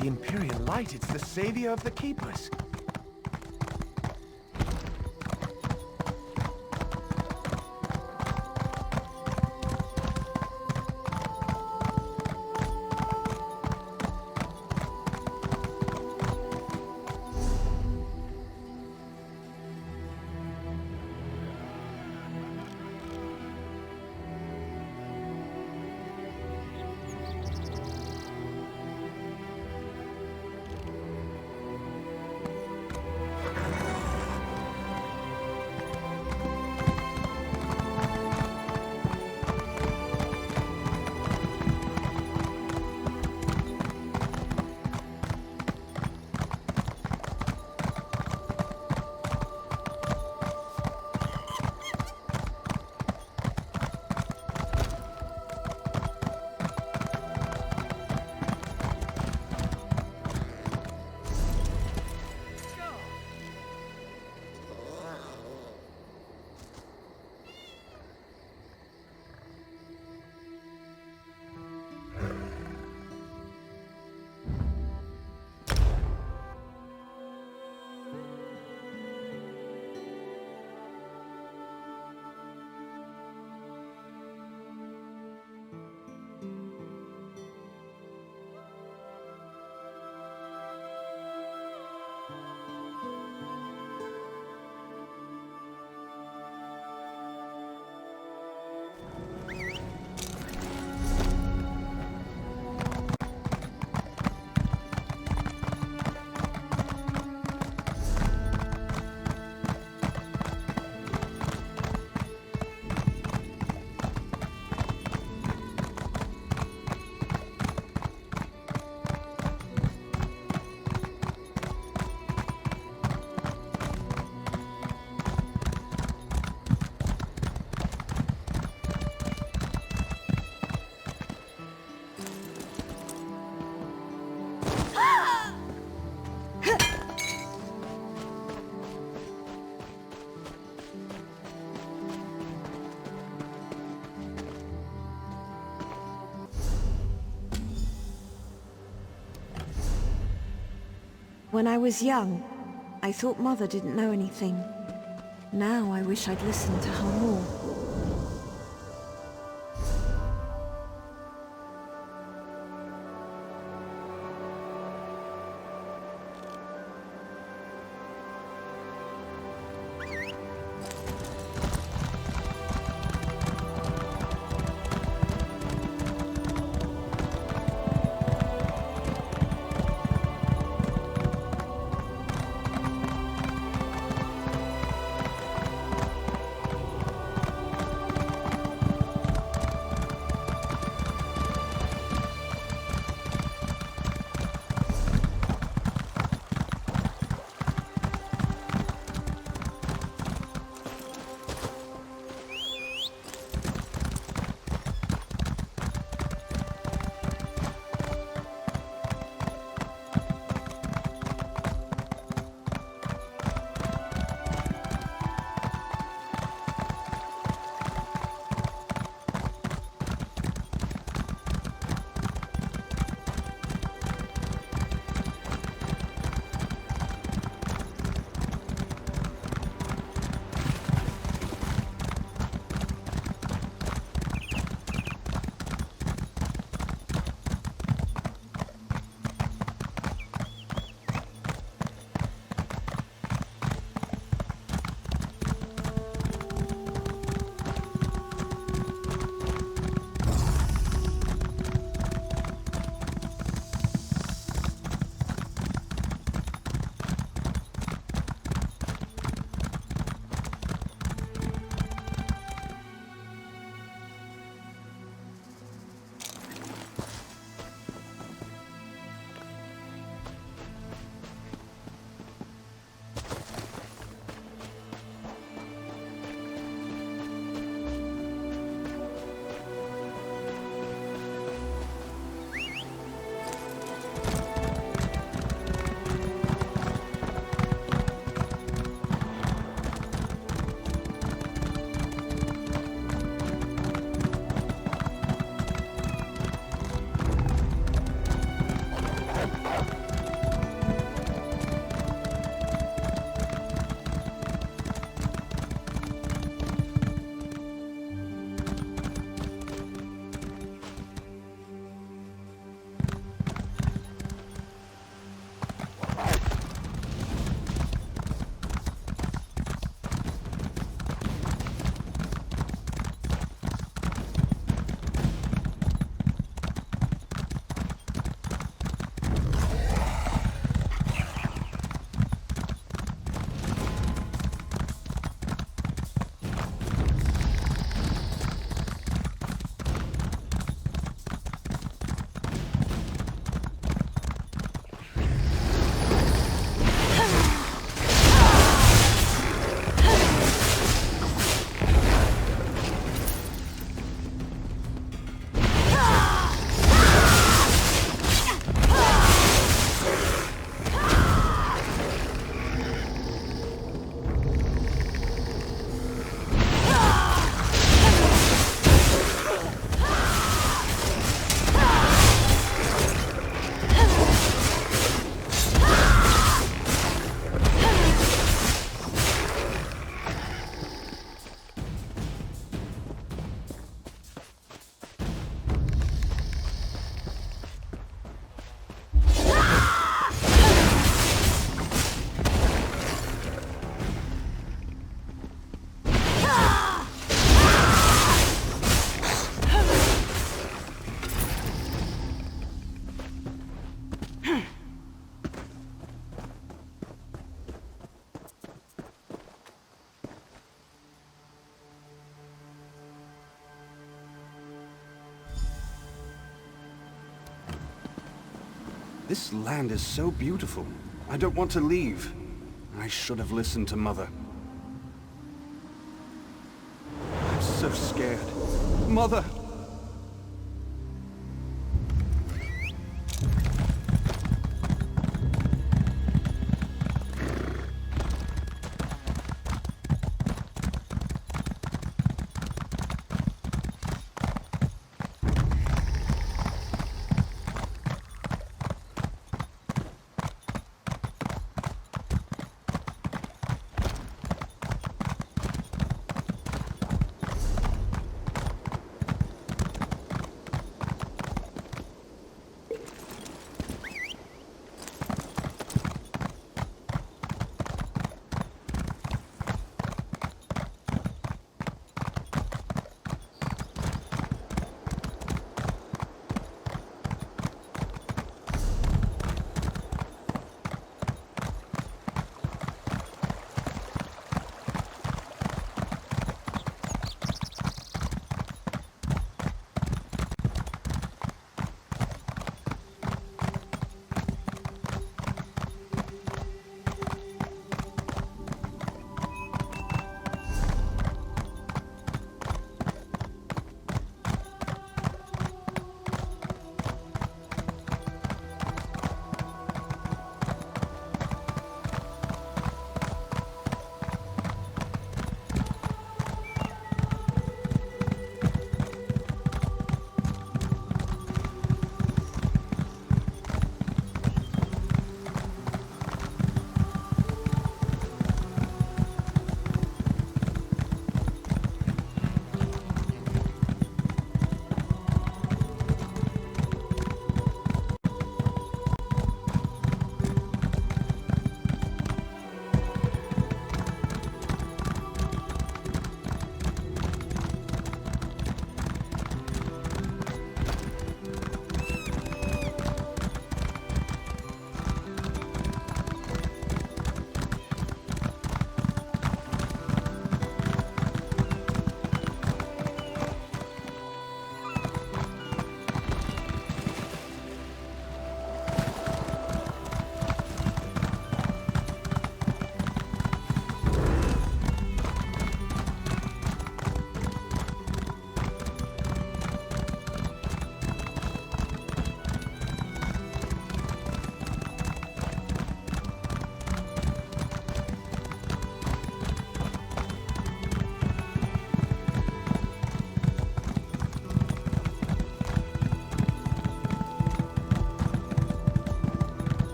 The Imperial light, it's the savior of the keepers. When I was young, I thought Mother didn't know anything. Now I wish I'd listened to her more. This land is so beautiful. I don't want to leave. I should have listened to Mother. I'm so scared. Mother!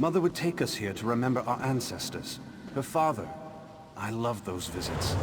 Mother would take us here to remember our ancestors. Her father. I love those visits.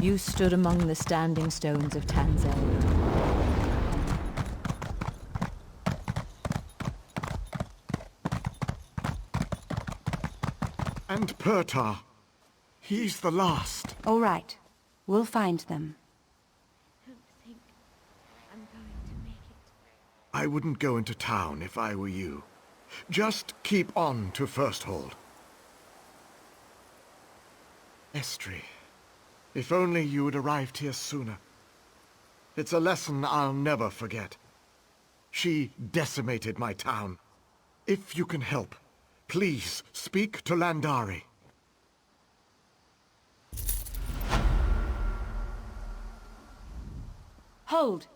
You stood among the standing stones of Tanzel. And Pertar. He's the last. All right. We'll find them. I don't think I'm going to make it. I wouldn't go into town if I were you. Just keep on to Firsthold. Estri, if only you had arrived here sooner. It's a lesson I'll never forget. She decimated my town. If you can help, please speak to Landari. Hold!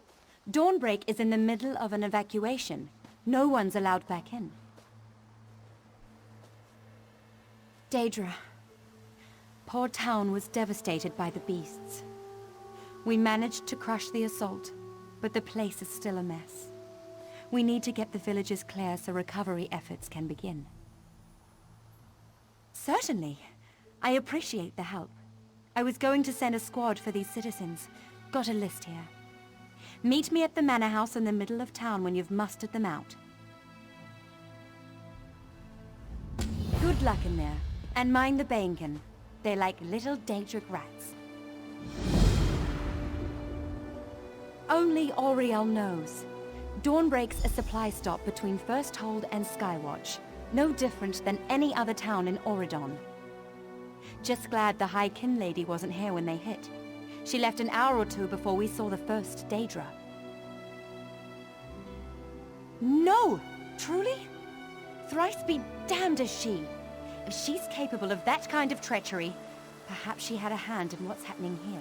Dawnbreak is in the middle of an evacuation. No one's allowed back in. Daedra. Poor town was devastated by the beasts. We managed to crush the assault, but the place is still a mess. We need to get the villages clear so recovery efforts can begin. Certainly. I appreciate the help. I was going to send a squad for these citizens. Got a list here. Meet me at the manor house in the middle of town when you've mustered them out. Good luck in there, and mind the Bainkin. They're like little Daedric rats. Only Auriel knows. Dawnbreak's a supply stop between Firsthold and Skywatch. No different than any other town in Auridon. Just glad the High Kin lady wasn't here when they hit. She left an hour or two before we saw the first Daedra. No! Truly? Thrice be damned is she. If she's capable of that kind of treachery, perhaps she had a hand in what's happening here.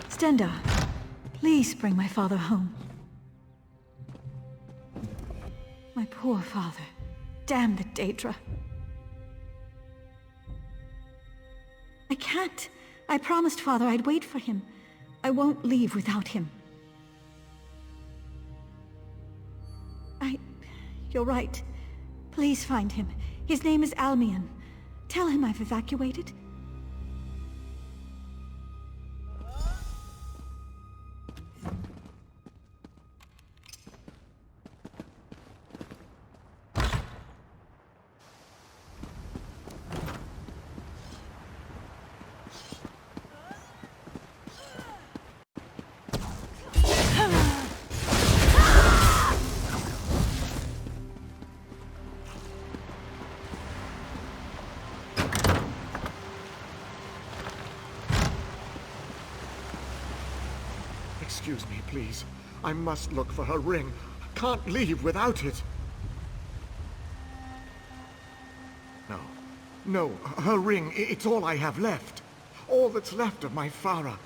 Stenda, please bring my father home. My poor father. Damn the Daedra. I can't. I promised father I'd wait for him. I won't leave without him. You're right. Please find him. His name is Almian. Tell him I've evacuated. Excuse me, please. I must look for her ring. I can't leave without it. No, her ring, it's all I have left. All that's left of my Farah.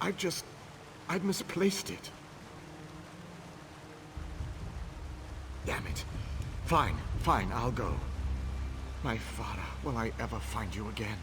I'd misplaced it. Damn it. Fine, I'll go. My Farah, will I ever find you again?